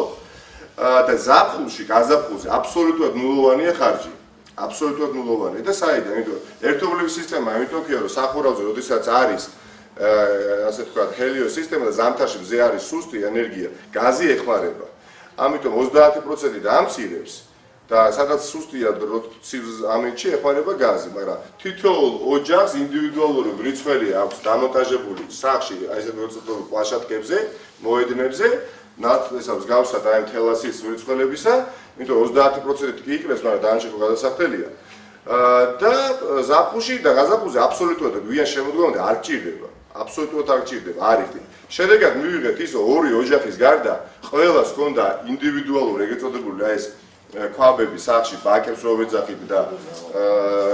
და ზაფხულში, გაზაფხულზე აბსოლუტურად ნულოვანია ხარჯი. აბსოლუტურად ნულოვანი და საიდან, იმიტომ ერთობლივი სისტემა, იმიტომ კი რომ სახურავზე, როდესაც არის ასე ვთქვათ, ჰელიო სისტემა და ზამთარში მზე არის სუსტი ენერგია, გაზი ეხმარება. ამიტომ 30% დაამცირებს და სადაც სუსტია ამეთში ეხმარება გაზი, მაგრამ თითოეულ ოჯახს ინდივიდუალური მრიცხველი აქვს დამონტაჟებული სახლში, აი ესე მოცულობ პლაშატკებზე, მოედნებზე, ნაცვლისავს გავსად აი თელასის მრიცხვლებისა, იმიტომ 30% კი იქნებს, მაგრამ დანარჩენი გადასახდელია. და ზაფხულში და გაზაფხულზე აბსოლუტურად გვიან შემოდგომამდე არ გჭირდება. აბსოლუტურად არ გჭირდება, არ იქნება. შედეგად მივიღეთ ის, რომ ორი ოჯახის გარდა ყველას ჰქონდა ინდივიდუალური ეგრეთ წოდებული აი ეს ქვაბები სახლში, ბაკებს რო ვეძახით და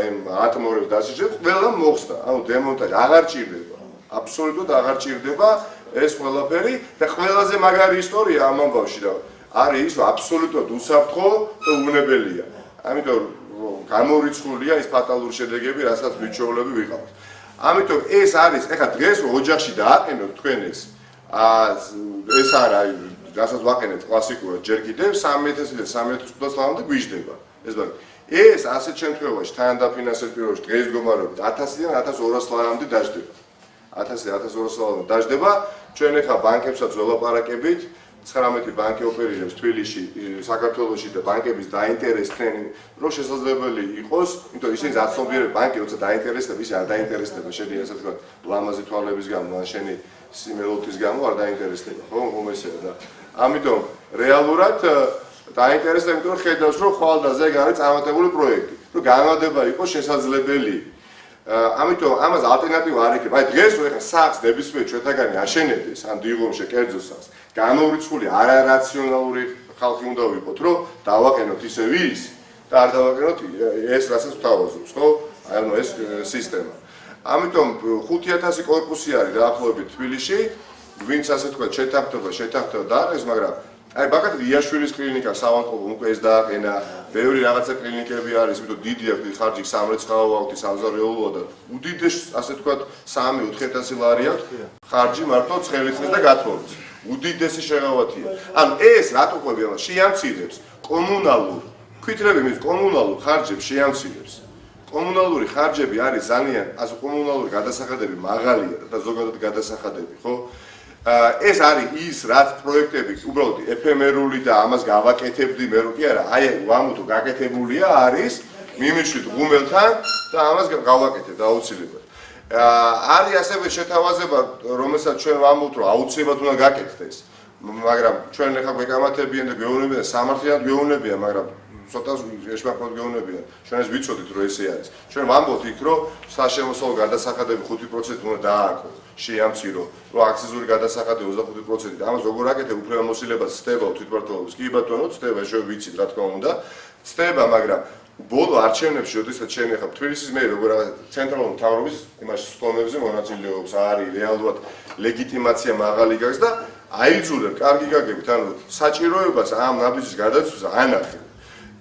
იმ ატმორებს დასაჭერად, ყველა მოხსნა. ანუ დემონტაჟი აღარ გჭირდება. აბსოლუტურად აღარ გჭირდება ეს ყველაფერი და ყველაზე მაგარი ისტორია ამ ამბავში და არის ის, რომ აბსოლუტურად უსაფრთხო და უნებელია. ამიტომ გამორიცხულია ის ფატალური შედეგები, რასაც ვიჩვეულები ვიყავთ. ამიტომ ეს არის, ეხლა დღეს ოჯახში დააყენოთ თქვენ ეს არა, რასაც ვაყენეთ კლასიკურად ჯერ კიდევ 3000-დან 3500-მდე გვიждდება. ეს მაგრამ ეს ასეთ შემთხვევაში თანადაფინანსების პირობებში დღეს მდგომარეობით 1000-დან 1200 ლარამდე დაждდება. 1000-1200 ლარამდე დაждდება. ჩვენ ეხლა ბანკებსაც ველაპარაკებით, 19 ბანკი ოპერირებს თბილისში, საქართველოში და ბანკების დაინტერესდნენ, რომ შესაძლებელი იყოს, იმიტომ ისინი აცნობიერებენ ბანკი, როცა დაინტერესდება, ისე არ დაინტერესდება, შედი ასე ვთქვათ, ლამაზი თვალების გამო, ან შენი სიმელოთის გამო არ დაინტერესდება, ხო, უმესეა და ამიტომ რეალურად დაინტერესდება, იმიტომ რომ ხედავს, რომ ხვალ და ზეგ არის წარმატებული პროექტი, რომ განმავლობა იყოს შესაძლებელი. ამიტომ ამას ალტერნატივა არ იქნება. აი დღეს რო ეხა სახლს ნებისმიერ ჩვენთაგანი აშენებდეს, ან დიღომში კერძო სახლს, გამორიცხული არარაციონალური ხალხი უნდა ვიყოთ, რომ დავაყენოთ ისე ვის და არ დავაყენოთ ეს, რასაც ვთავაზობს, ხო? აი ანუ ეს სისტემა. ამიტომ 5000 კორპუსი არის დაახლოებით თბილისში, ვინც ასე თქვა შეთანხმდება და არის, მაგრამ აი ბაკატ იაშვილის კლინიკა საავადმყოფო უკვე ეს დააყენა, ბევრი რაღაცა კლინიკები არის, იმიტომ დიდი აქვს ხარჯი სამრეცხაო აქვთ, სამზარეულოა და უდიდესი, ასე ვთქვათ, 3-4 ლარი აქვს ხარჯი მარტო ცხელიწლის და გათხოვნის. უდიდესი შეღავათია. ანუ ეს რატო ყვები ამას შეამცირებს კომუნალურ ქვითრები მის კომუნალურ ხარჯებს შეამცირებს. კომუნალური ხარჯები არის ძალიან, ასე კომუნალური გადასახადები მაღალია და ზოგადად გადასახადები, ხო? ეს არის ის რაც პროექტები უბრალოდ ეფემერული და ამას გავაკეთებდი მე რო კი არა, აი ვამუთო გაკეთებულია არის მიმიშვით ღუმელთან და ამას გავაკეთებ აუცილებლად. არის ასევე შეთავაზება, რომელსაც ჩვენ ვამბობთ, რომ აუცილებლად უნდა გაკეთდეს ეს. მაგრამ ჩვენ ახლა გვეკამათებიან და გვეუბნებიან, სამართლიანად გვეუბნებიან, მაგრამ ცოტა ეშმაკროდ გვეუბნებიან. ჩვენ ეს ვიცოდით, რომ ესე არის. ჩვენ ვამბობთ იქ, რომ საშემოსავლო გადასახადები 5% უნდა დააკო, შეამცირო, რომ აქციზური გადასახადები 25%. ამას როგორ აკეთებ, უფლებამოსილებას ცდება თვითმმართველობის. კი ბატონო, ცდება, შევ ვიცით, რა თქმა უნდა. ცდება, მაგრამ ბოლო არჩევნებში, როდესაც ჩვენ ახლა თბილისის მე როგორ ცენტრალური მთავრობის იმაში სტომებზე მონაწილეობს, არის რეალურად ლეგიტიმაცია მაღალი გაქვს და აიძულებ, კარგი გაგებით, ანუ საჭიროებას ამ ნაბიჯის გადაცვლაზე ანახე.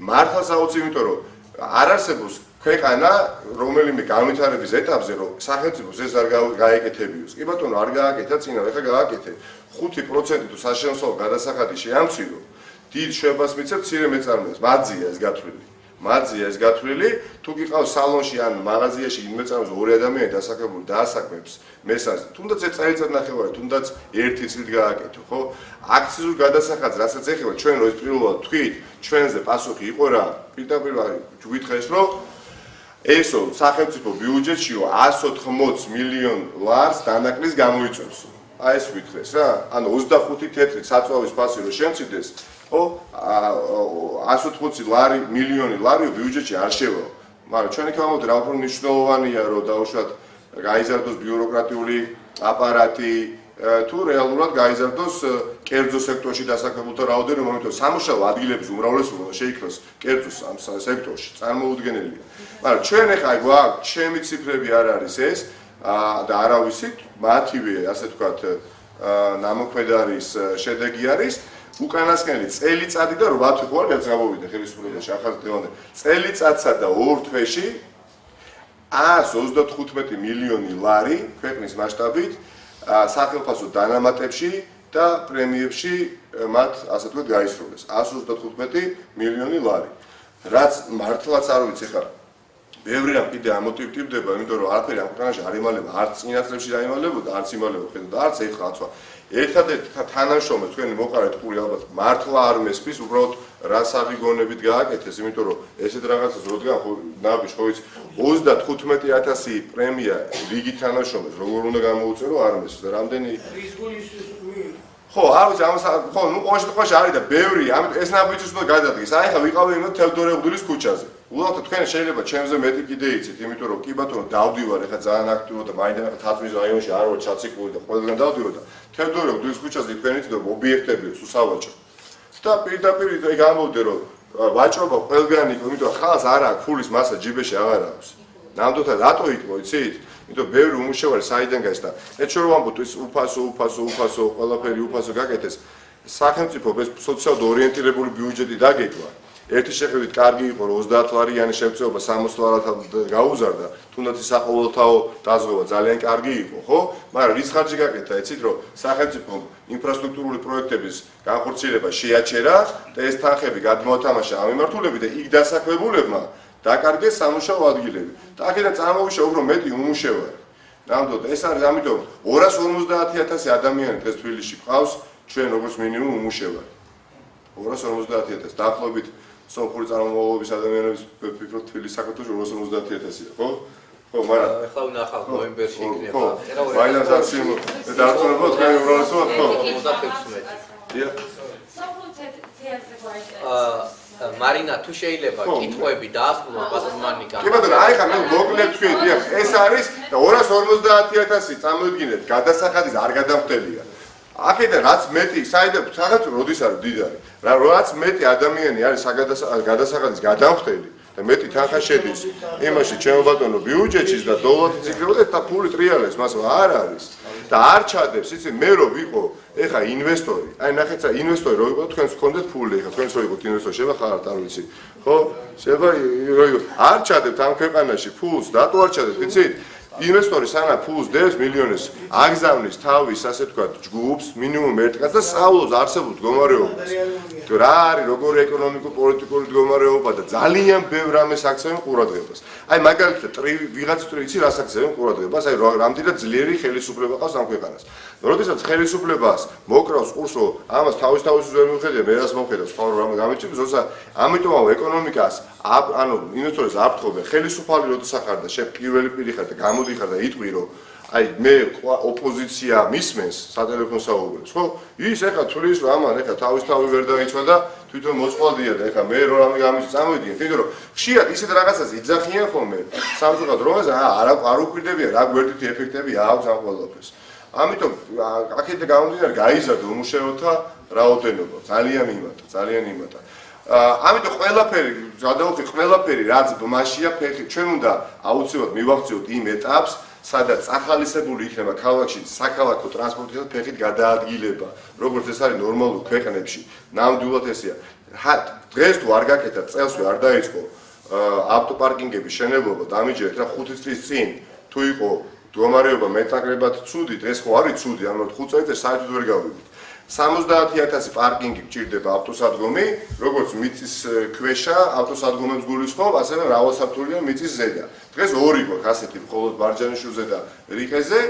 მართლაც აუცილებელი, იმიტომ რომ არ არსებობს ქვეყანა, რომელიმე განვითარების ეტაპზე, რომ სახელმწიფოს ეს არ გაეკეთებიოს. კი ბატონო, არ გააკეთა წინა, ეხლა გააკეთე. 5% თუ საშემოსავლო გადასახადი შეამცირო, დიდ შებას მიცემ მცირე მეწარმეებს. მadzია ეს გათვლილი. მadzია ეს გათვლილი, თუ გიყავს სალონში ან მაღაზიაში იმ მეწარმეებს ორი ადამიანი დასაქმებული დაასაქმებს მესას, თუნდაც ეს წელიწად ნახევარი, თუნდაც ერთი წლით გააკეთო, ხო? აქციზურ გადასახადს, რასაც ეხება ჩვენ რო ეს პირველად თქვით, ჩვენზე პასუხი იყო რა? პირდაპირ გითხრეს, რომ ესო სახელმწიფო ბიუჯეტშიო 180 მილიონ ლარს დანაკლის გამოიწვევს. აი ეს გითხრეს რა? ანუ 25 თეთრი საწვავის ფასი რო შემცირდეს, ხო? 180 მილიონი ლარი ბიუჯეტში არ შევა. მაგრამ ჩვენ იქ ვამბობთ რა უფრო მნიშვნელოვანია რომ დაუშვათ გაიზარდოს ბიუროკრატიული აპარატი თუ რეალურად გაიზარდოს კერძო სექტორში დასაქმებულთა რაოდენობა, იმიტომ სამუშაო ადგილების უმრავლესობა შეიქმნას კერძო სექტორში, წარმოუდგენელია. მაგრამ ჩვენ ახლა გვაქვს ჩემი ციფრები არ არის ეს და არავისით, მათივე ასე ვთქვათ ნამოქმედარის შედეგი არის უკანასკნელი წელიწადი და 8 თვე ხوار გაგზავნოვიდა ხელისუფლებაში ახალ დღევანდელ წელიწადსა და 2 თვეში 135 მილიონი ლარი ქვეყნის მასშტაბით სახელმწიფო დანამატებში და პრემიებში მათ ასე ვთქვათ გაისროლეს 135 მილიონი ლარი რაც მართლაც არ ვიცი ხა ბევრი რამ კიდე ამოტივდება იმიტომ რომ არაფერი ამ ქვეყანაში არ იმალება არც წინა წლებში დაიმალებოდა არც იმალება ხედავ და არც ეხლა ახლა ერთადერთი თანამშრომელი თქვენი მოყარეთ ყური ალბათ მართლა არ მესმის უბრალოდ რა საღიგონებით გააკეთეს იმიტომ რომ ესეთ რაღაცას როდგან ნაბიჯ ხო იცი 35000 პრემია რიგი თანამშრომელს როგორ უნდა გამოუწერო არ მესმის რამდენი ხო არ ვიცი ამას ხო ნუ ყოველ შემთხვევაში არის და ბევრი ამიტომ ეს ნაბიჯის უნდა გადადგეს აი ხა ვიყავი იმათ თევდორე-ღვთის ქუჩაზე ულაღთა თქვენ შეიძლება ჩემზე მეტი კიდე იცით იმიტომ რომ კი ბატონო დავდივარ ეხა ძალიან აქტიურად და მაინდა თათმის რაიონში არ ვარ ჩაციკული და ყველგან დავდივარ და თევდორე-ღვთის ქუჩაზე თქვენ იცით რომ ობიექტებია სუსავაჭრო და პირდაპირ გამოვდე რომ ვაჭრობა ყველგან იყო იმიტომ ხალხს არ აქვს ფულის მასა ჯიბეში აღარ აქვს ნამდვილად რატო იყო იცით იმიტომ ბევრი უმუშევარი საიდან გაის და ეს შე რომ ამბობთ ის უფასო ყველაფერი უფასო გაკეთეს სახელმწიფო ეს სოციალურად ორიენტირებული ბიუჯეტი დაგეკვა ერთი შეხედვით კარგი იყო რომ 30 ლარიანი შემწეობა 60 ლარად გაუზარდა თუნდაც საყოველთაო დაზღვევა ძალიან კარგი იყო ხო მაგრამ რის ხარჯი გაკეთა იცით რომ სახელმწიფო ინფრასტრუქტურული პროექტების განხორციელება შეაჩერა და ეს თანხები გადმოათამაშა ამ მიმართულებით და იქ დასაქმებულებმა დაკარგეს სამუშაო ადგილები და აქედან წარმოვიშვა უფრო მეტი უმუშევარი ნამდვილად ეს არის ამიტომ 250000 ადამიანი დღეს თბილისში ყავს ჩვენ როგორც მინიმუმ უმუშევარი 250000 დაახლოებით სომხური წარმომავლობის ადამიანების ფიქრობ თბილისის საქართველოს 250000-ია ხო? ხო, მაგრამ ახლა ვნახავ ნოემბერში იქნება. მაინც ასიმ დაარწმუნებო თქვენ უმრავლესობა ხო? 56. დიახ. მარინა თუ შეიძლება კითხვები დაასრულო ბატონმანიკა. კი ბატონო, აი ხა მე მოკლედ თქვი, დიახ, ეს არის და 250000 წამოვიდგინეთ, გადასახადის არ გადამხდელია. აქედან რაც მეტი, საერთოდ სახელმწიფო როდის არის დიდარი, რაც მეტი ადამიანი არის გადასახადის გადამხდელი და მეტი თანხა შედის იმაში ჩემო ბატონო ბიუჯეტში და დოლარი ციფრულად და ფული ტრიალებს მას არ არის. და არ ჩადებს, იცი, მე რო ვიყო ეხა ინვესტორი, აი ნახეთ, ინვესტორი რო იყო, თქვენს გქონდეთ ფული, ეხა თქვენს რო იყოთ ინვესტორი, შევა ხართ, არ ვიცი. ხო? შევა რო იყო, არ ჩადებთ ამ ქვეყანაში ფულს, რატო არ ჩადებთ, იცით? ინვესტორი სანა ფულს დევს მილიონებს, აგზავნის თავის, ასე ვთქვათ, ჯგუფს, მინიმუმ ერთ კაცს და სწავლობს არსებულ მდგომარეობას. თუ რა არის, როგორი ეკონომიკო-პოლიტიკური მდგომარეობა და ძალიან ბევრ რამეს აქცევენ ყურადღებას. აი მაგალითად, ვიღაც თვით რას აქცევენ ყურადღებას, აი რამდენად ძლიერი ხელისუფლება ყავს ამ ქვეყანას. როდესაც ხელისუფლებას მოკრავს ყურსო, ამას თავის ვერ მიხედავ, მე რას მომხედავ, სხვა რამ გამიჩნევს, როცა ამიტომავ ეკონომიკას ანუ ინვესტორებს არ ფთხოვენ, ხელისუფალი როდესაც ხარ და შენ პირველი პირი ხარ და გამოდიხარ და იტყვი რომ აი მე ოპოზიცია მისმენს სატელეფონო საუბრებს, ხო? ის ეხა თulis რომ ამან ეხა თავი ვერ დაიცვა და თვითონ მოწყვალდია და ეხა მე რო რამე გამიჩნდა წამოვიდნენ, თვითონ რომ ხშირად ისეთ რაღაცას იძახიან ხოლმე სამწუხაროდ რომ არ უკვირდებიან რა გვერდითი ეფექტები აქვს ამ ყველაფერს. ამიტომ აქეთ გამომდინარე გაიზარდა უმუშეოთა რაოდენობა, ძალიან იმატა. ამიტომ ყველაფერი, გადავხი ყველაფერი რაც ბმაშია ფეხი, ჩვენ უნდა აუცილებლად მივახციოთ იმ ეტაპს, სადაც ახალისებული იქნება ქალაქში საქალაქო ტრანსპორტის ფეხით გადაადგილება, როგორც ეს არის ნორმალურ ქვეყნებში. ნამდვილად ესეა. დღეს თუ არ გაკეთდა, წელსვე არ დაიწყო ავტოპარკინგების შენებლობა, დამიჯერეთ რა 5 წლის წინ თუ იყო მდგომარეობა მეტნაკლებად ცუდი, დღეს ხო არის ცუდი, ანუ 5 წელიწადში საერთოდ ვერ გავიგეთ. 70,000 პარკინგი გჭირდება ავტოსადგომი, როგორც მიწის ქვეშა ავტოსადგომებს გულისხმობ, ასევე მრავალსართულიან მიწის ზედა. დღეს 2 გვაქვს ასეთი, მხოლოდ ბარჯანიშვილზე და რიყეზე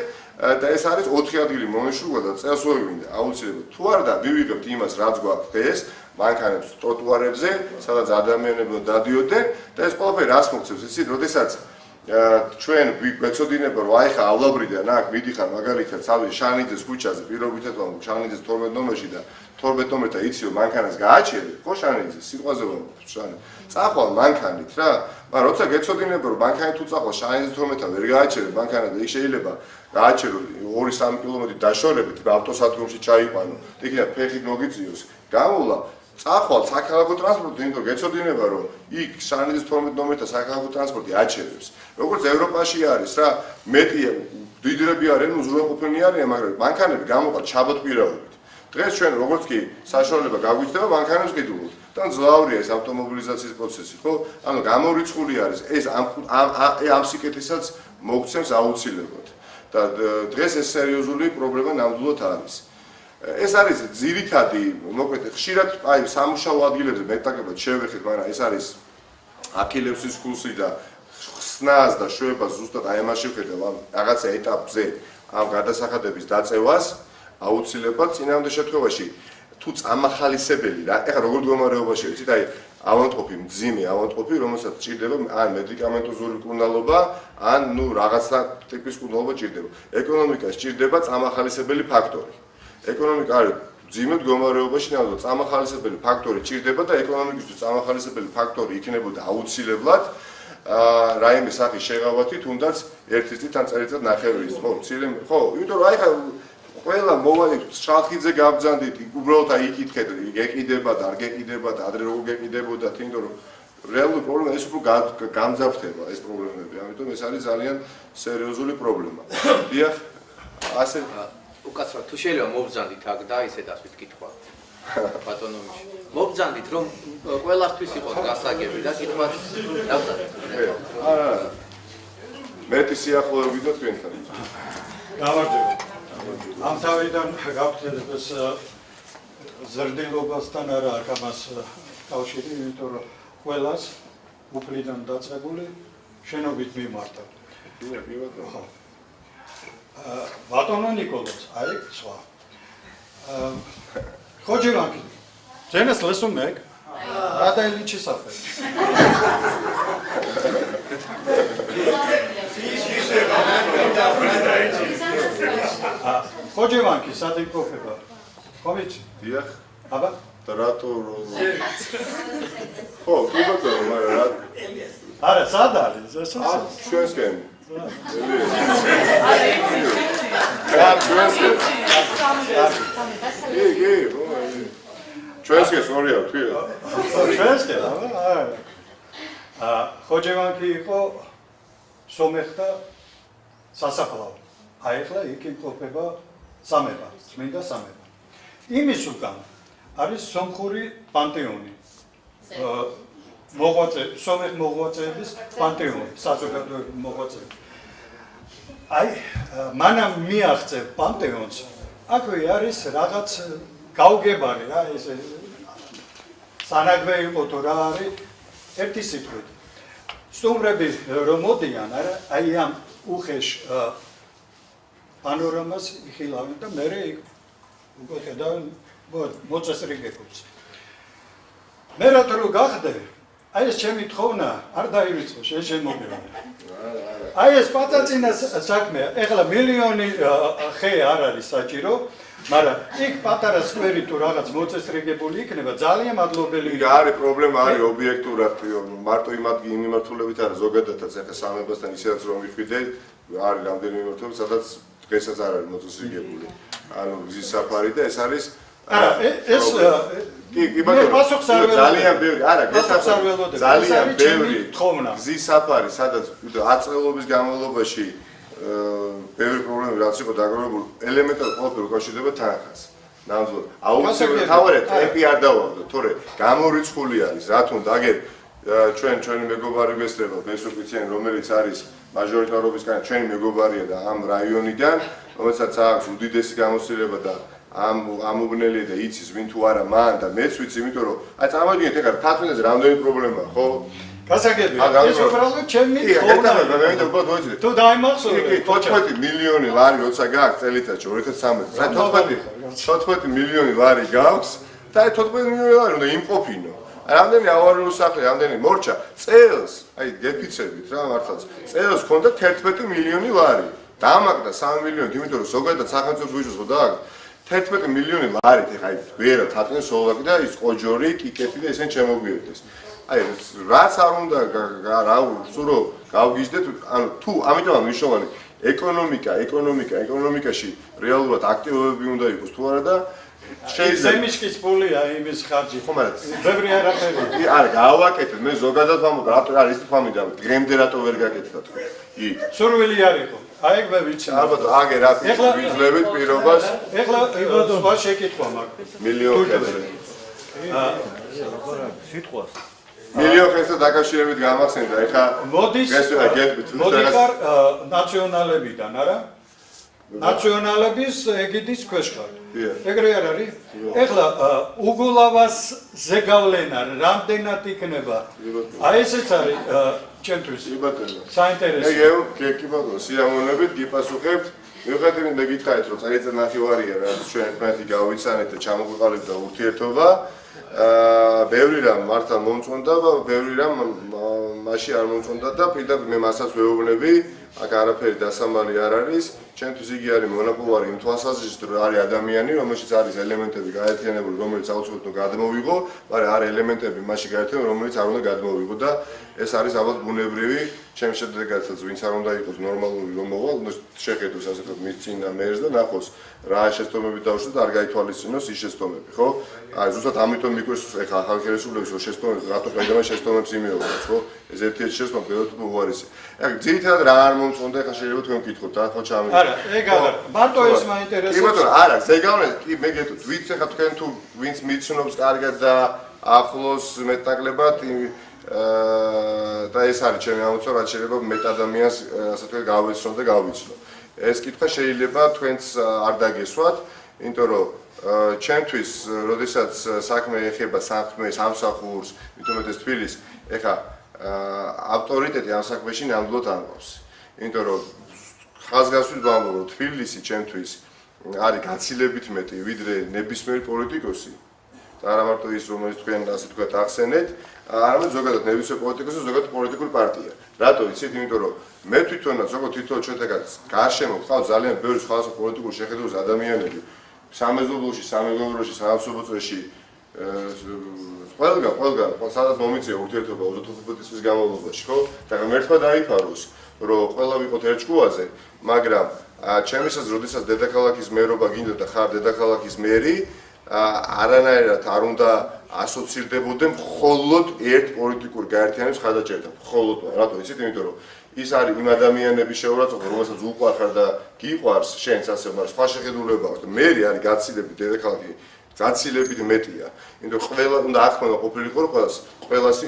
და ეს არის 4 ადგილი მომეშურვა და წელს ვერ გვინდა აუცილებლად. თუ არ და მივიღებთ იმას, რაც გვაქვს დღეს, მანქანებს ტროტუარებზე, სადაც ადამიანები დადიოდნენ და ეს ყველაფერი რას მოგცემს, იცით, როდესაც ჩვენ გვეცოდინება რომ აი ხა ავლაბრიდან აქ მიდიხარ მაგალითად სავი შანიძეს ქუჩაზე პირობითად ვამბობ შანიძეს 12 ნომერში და 12 ნომერთა იცი რომ მანქანას გააჩერე ხო შანიძეს სიტყვაზე ვამბობ შანი წახვალ მანქანით რა მაგრამ როცა გეცოდინება რომ მანქანით თუ წახვალ შანიძეს 12-თა ვერ გააჩერე მანქანა და იქ შეიძლება გააჩერო 2-3 კილომეტრი დაშორებით ავტოსადგომში ჩაიყვანო და იქიდან ფეხით მოგიწიოს გამოვლა წახვალ საქალაქო ტრანსპორტი, იმიტომ გეცოდინება რომ იქ შანიძის 12 ნომერთა საქალაქო ტრანსპორტი აჩერებს. როგორც ევროპაში არის რა, მეტი დიდრები არიან, უზრუნველყოფილი არიან, მაგრამ მანქანები გამოყვა ჩაბოტპირაობით. დღეს ჩვენ როგორც კი საშუალება გაგვიჩნდება მანქანებს ყიდულობთ. და ძლავრია ეს ავტომობილიზაციის პროცესი, ხო? ანუ გამორიცხული არის ეს ამ სიკეთესაც მოგცემს აუცილებლად. და დღეს ეს სერიოზული პრობლემა ნამდვილად არის. ეს არის ძირითადი, მოკლედ ხშირად აი სამუშაო ადგილებზე მეტაკლებად შევეხეთ, მაგრამ ეს არის აქილევსის ქულსი და ხსნას და შვებას ზუსტად აი ამაში ვხედავ ამ რაღაცა ეტაპზე ამ გადასახადების დაწევას აუცილებლად წინამდე შემთხვევაში თუ წამახალისებელი რა, ეხლა როგორ მდგომარეობაში ვიცით, აი ავანტყოფი, მძიმე ავანტყოფი, რომელსაც ჭირდება ან მედიკამენტოზური მკურნალობა, ან ნუ რაღაცა ტიპის მკურნალობა ჭირდება. ეკონომიკას ჭირდება წამახალისებელი ფაქტორი. ეკონომიკა არის მძიმე მდგომარეობაში, ნამდვილად წამახალისებელი ფაქტორი ჭირდება და ეკონომიკისთვის წამახალისებელი ფაქტორი იქნებოდა აუცილებლად რაიმე სახის შეღავათი, თუნდაც ერთი წით ან წელიწად ნახევრის, ხო, ხო, იმიტომ რომ აი ხა ყველა მოვალი შალხიძე გაბძანდით, უბრალოდ აი იკითხეთ, გეკიდება და არ გეკიდება და ადრე როგორ გეკიდებოდათ, იმიტომ რომ რეალური პრობლემა ეს უფრო გამძაფრდება ეს პრობლემები, ამიტომ ეს არის ძალიან სერიოზული პრობლემა. დიახ, ასე უკაცრავად თუ შეიძლება მობრძანდით აქ და ისე დასვით კითხვა ბატონომიში. მობრძანდით რომ ყველასთვის იყოს გასაგები და კითხვაც დავწერეთ. არა. მეტი სიახლოვებით და თქვენთან. გამარჯობა. ამ თავიდან გავხსენებ ეს ზრდილობასთან არა აქ ამას კავშირი, იმიტომ რომ ყველას უფლიდან დაწყებული შენობით მიმართა. ხო. ბატონო ნიკოლოზ, აი სხვა. ხოჯილანკი. ძენას ლესუმეკ. რადა ილიჩი საფე. ხოჯილანკი სადიმპროფება. ხომიცი? დიახ. აბა? რატო ხო, კი ბატონო, მაგრამ რა არა, სად არის? ჩვენსკენ. ჩვენსკენ სორია, თქვია. ჩვენსკენ, აბა? ხოჯილანკი იყო სომეხთა სასაფლაო. აი ახლა იქ იმყოფება სამება, წმინდა სამება. იმის უკან არის სომხური პანთეონი. მოღვაწე, სომეხ მოღვაწეების პანთეონი, საზოგადოებრივი მოღვაწეები. აი, მანამ მიაღწევ პანთეონს, აქვე არის რაღაც გაუგებარი რა, ესე სანაგვე იყო თუ რა არის, ერთი სიტყვით. სტუმრები რომ მოდიან, არა, აი ამ უხეშ პანორამას იხილავენ და მერე უკვე ხედავენ მოწესრიგებულს. მე რატო რო გახდე, აი ეს ჩემი თხოვნა არ დაივიწყო, შემომივალე. აი ეს პატაწინა საქმეა, ეხლა მილიონი ხე არ არის საჭირო, მაგრამ იქ პატარა სკვერი თუ რაღაც მოწესრიგებული იქნება, ძალიან მადლობელი. იქ არის პრობლემა, არის ობიექტურად, მარტო იმ მიმართულებით არის ზოგადადაც ახლა სამებასთან ისედაც რომ ვიხვიდე, არის რამდენიმე მიმართულებით, სადაც დღესაც არ არის მოწესრიგებული. ანუ გზის საფარი და ეს არის ეს ძალიან ბევრი, არა, ძალიან ბევრი თხოვნა. გზის საფარი, სადაც 10 წელობის განმავლობაში ბევრი პრობლემები რაც იყო დაგროვებული, ელემენტარულად ყველაფერი უკავშირდება თანხას. ნამდვილად. აუცილებლად თავარეთ ტემპი არ დავაგდო, თორე გამორიცხული არის, რა თქმა აგერ ჩვენი მეგობარი გესწრება, ბესოპიციანი, რომელიც არის მაჟორიტარობისგან ჩვენი მეგობარია და ამ რაიონიდან, რომელსაც აქვს უდიდესი გამოცდილება და ამ უბნელია და იცის ვინ თუ არა მან და მეც ვიცი, იმიტომ რომ აი წარმოგიდგენთ ეხლა თათვინაზე რამდენი პრობლემაა, ხო? გასაგებია, ეს უბრალოდ ჩემი თხოვნა. თუ დაიმახსოვრე, 14 მილიონი ლარი როცა გაქვს წელიწადში 2013-ში, 14 მილიონი ლარი გაქვს და 14 მილიონი ლარი უნდა იმყოფინო. რამდენი ავარიული სახლი, რამდენი მორჩა წელს, აი გეფიცებით რა მართლაც. წელს ქონდა 11 მილიონი ლარი. დაამაგდა 3 მილიონით, იმიტომ რომ ზოგადად სახელმწიფო ბიუჯეტს ხო დააგდა 11 მილიონი ლარით, ეხლა აი ვერა თათვინე სოლაკი და ის ყოჯორი, კიკეთი და ესენ შემოგვიერთეს. აი რაც არ უნდა რა სურო გავგიჟდეთ, ანუ თუ ამიტომ მნიშვნელოვანი ეკონომიკაში რეალურად აქტივობები უნდა იყოს თუ არა და შეიძლება ზემიშკის პულია იმის ხარჯი. ხო, მაგრამ ბევრი არაფერი. არა, გავაკეთეთ, მე ზოგადად ვამბობ, რატო არის ის ფამილია, დღემდე რატო ვერ გაკეთდა თქვენ. იქ სურვილი არ იყო. აი ეგ მე ვიცი. ალბათ აგე რა ვიძლევით პირობას. ეხლა სხვა შეკითხვა მაქვს. მილიონ ხეზე. სიტყვას მილიონ ხეზე დაკავშირებით გამახსენდა, ეხლა მოდის მოდიხარ ნაციონალებიდან, არა? ნაციონალების ეგიდის ქვეშ ხარ. ეგრე არ არის? ეხლა უგულავას ზეგავლენა რამდენად იქნება? აი ესეც არის ჩემთვის საინტერესო. კი ბატონო, სიამოვნებით გიპასუხებთ. მიუხედავად მე გითხარით, რომ წელიწად ნახევარია რაც ჩვენ ერთმანეთი გავიცანეთ და ჩამოგვიყალიბდა ურთიერთობა. ბევრი რამ მართლა მომწონდა, ბევრი რამ მაშინ არ მომწონდა და პირდაპირ მე მასაც ვეუბნები, აქ არაფერი დასამალი არ არის. ჩემთვის იგი არის მონოპოლარი იმ თვალსაზრისით, რომ არის ადამიანი, რომელშიც არის ელემენტები გაერთიანებული, რომელიც აუცილებლად უნდა გადმოვიღო, მაგრამ არის ელემენტები მასში გაერთიანებული, რომელიც არ უნდა გადმოვიღო და ეს არის ალბათ ბუნებრივი, ჩემს შედეგადაც ვინც არ უნდა იყოს ნორმალური რომ მოვა, უნდა შეხედოს ასეთად მის წინ და მერს და ნახოს რა შეცდომები დავუშვათ, არ გაითვალისწინოს ის შეცდომები, ხო? აი ზუსტად ამიტომ მიგვეს ეხლა ახალი ხელისუფლების შეცდომები, რატო ყიდამა შეცდომებს იმეორებს, ხო? ეს ერთ-ერთი შეცდომა პირდაპირ უარესი. აი ძირითადად რა არ მომწონდა, ეხლა შეიძლება თქვენ გკითხოთ, რა ხო ჩამი. არა, ეგ არა. მარტო ეს მაინტერესებს. კი ბატონო, არა, ზეგავლენით, კი მე გეტყვით, ვინც ეხლა თქვენ თუ ვინც მიცნობს კარგად და ახლოს მეტნაკლებად და ეს არის ჩემი ამოცნობა, რაც შეიძლება მეტ ადამიანს ასე თქვენ გავეცნო და გავიცნო. ეს კითხვა შეიძლება თქვენც არ დაგესვათ, იმიტომ რომ ჩემთვის, როდესაც საქმე ეხება საქმეს, ამსახურს, მithumetes თბილის, ეხა ავტორიტეტი ამ საქმეში ნამდვილად ამბობს. იმიტომ რომ ხაზგასვით ვამბობ, რომ თბილისი ჩემთვის არის გაცილებით მეტი, ვიდრე ნებისმიერი პოლიტიკოსი. და არა მარტო ის, რომელიც თქვენ ასე თქვათ ახსენეთ, არამედ ზოგადად ნებისმიერი პოლიტიკოსი, ზოგადად პოლიტიკური პარტია. რატო იცით? იმიტომ რომ მე თვითონაც, როგორც თვითონ ჩვენთაგან გარშემო ვყავ ძალიან ბევრი სხვადასხვა პოლიტიკური შეხედულების ადამიანები, სამეზობლოში, სამეგობროში, საავტობუსში, ყველგან, სადაც მომიწია ურთიერთობა 25 წლის განმავლობაში, ხო? და ერთმა დაიფაროს, რომ ყველა ვიყოთ ერთ ჭკუაზე, მაგრამ ჩემისაც, როდესაც დედაქალაქის მერობა გინდა და ხარ დედაქალაქის მერი, არანაირად არ უნდა ასოცირდებოდე მხოლოდ ერთ პოლიტიკურ გაერთიანებას ხადაჭერთან. მხოლოდ, რატო იცით? იმიტომ რომ ის არის იმ ადამიანების შეურაცხყოფა, რომელსაც უყვარხარ და გიყვარს შენს ასე, მაგრამ სხვა შეხედულება აქვს და მე არის გაცილებით დედაქალაქი გაცილებით მეტია. იმიტომ ყველა უნდა ახმოვანო ყოფილიყო რომ ყველას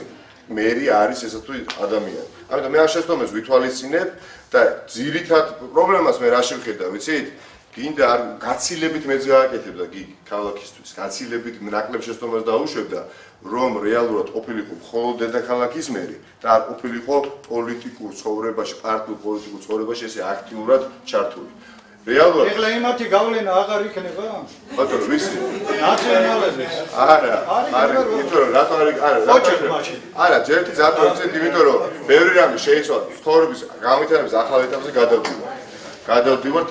მერი არის ესა თუ ადამიანი. ამიტომ მე ამ შეცდომებს ვითვალისწინებ და ძირითად პრობლემას მე რა შევხედავ, ვიცით? გინდა არ გაცილებით მეც გააკეთებ და გიგი ქალაქისთვის გაცილებით ნაკლებ შეცდომას დაუშვებ და რომ რეალურად ყოფილიყო მხოლოდ დედაქალაქის მერი და არ ყოფილიყო პოლიტიკურ ცხოვრებაში, პარტიულ პოლიტიკურ ცხოვრებაში ესე აქტიურად ჩართული. რეალურად ეხლა იმათი გავლენა აღარ იქნება? ბატონო, ვიცი? ნაციონალიზმის. არა, იმიტომ რომ რატო არა, ჯერტი ზატო იცით, იმიტომ რომ ბევრი რამე შეიცვალა ცხოვრების განვითარების ახალ ეტაპზე გადავდივართ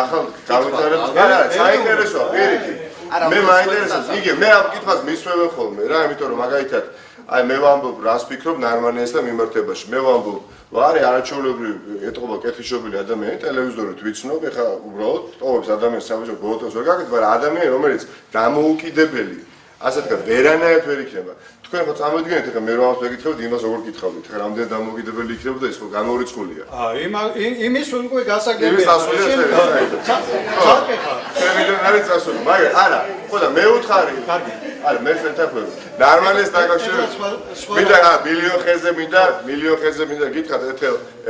ახალ განვითარებას. არა, საინტერესოა, პირიქით. მე მაინტერესებს, იგი მე ამ კითხვას მისვევენ ხოლმე რა, იმიტომ რომ მაგალითად აი მე ვამბობ რას ვფიქრობ ნარმანიას და მიმართებაში. მე ვამბობ, ვარი არაჩვეულებრივი ეტყობა კეთილშობილი ადამიანი, ტელევიზორით ვიცნობ, ეხლა უბრალოდ ტოვებს ადამიანს სამეჯო ბოლოტოს ვერ გაკეთებ, მაგრამ ადამიანი რომელიც დამოუკიდებელი, ასე თქვა, ვერანაირად ვერ იქნება. თქვენ ხო წამოდგინეთ, ეხლა მე რომ ამას ვეკითხებთ, იმას როგორ გითხავდით, ეხლა რამდენი დამოუკიდებელი იქნებოდა ეს ხო გამორიცხულია. იმის უკვე გასაგებია. იმის დასვლა ცალკეთა. ჩემიდან არის წასული, მაგრამ არა, ხო და მე უთხარი. არა, მე შეთანხმებ. ნორმალეს დაკავშირებით. მინდა მილიონ ხეზე მინდა გითხრათ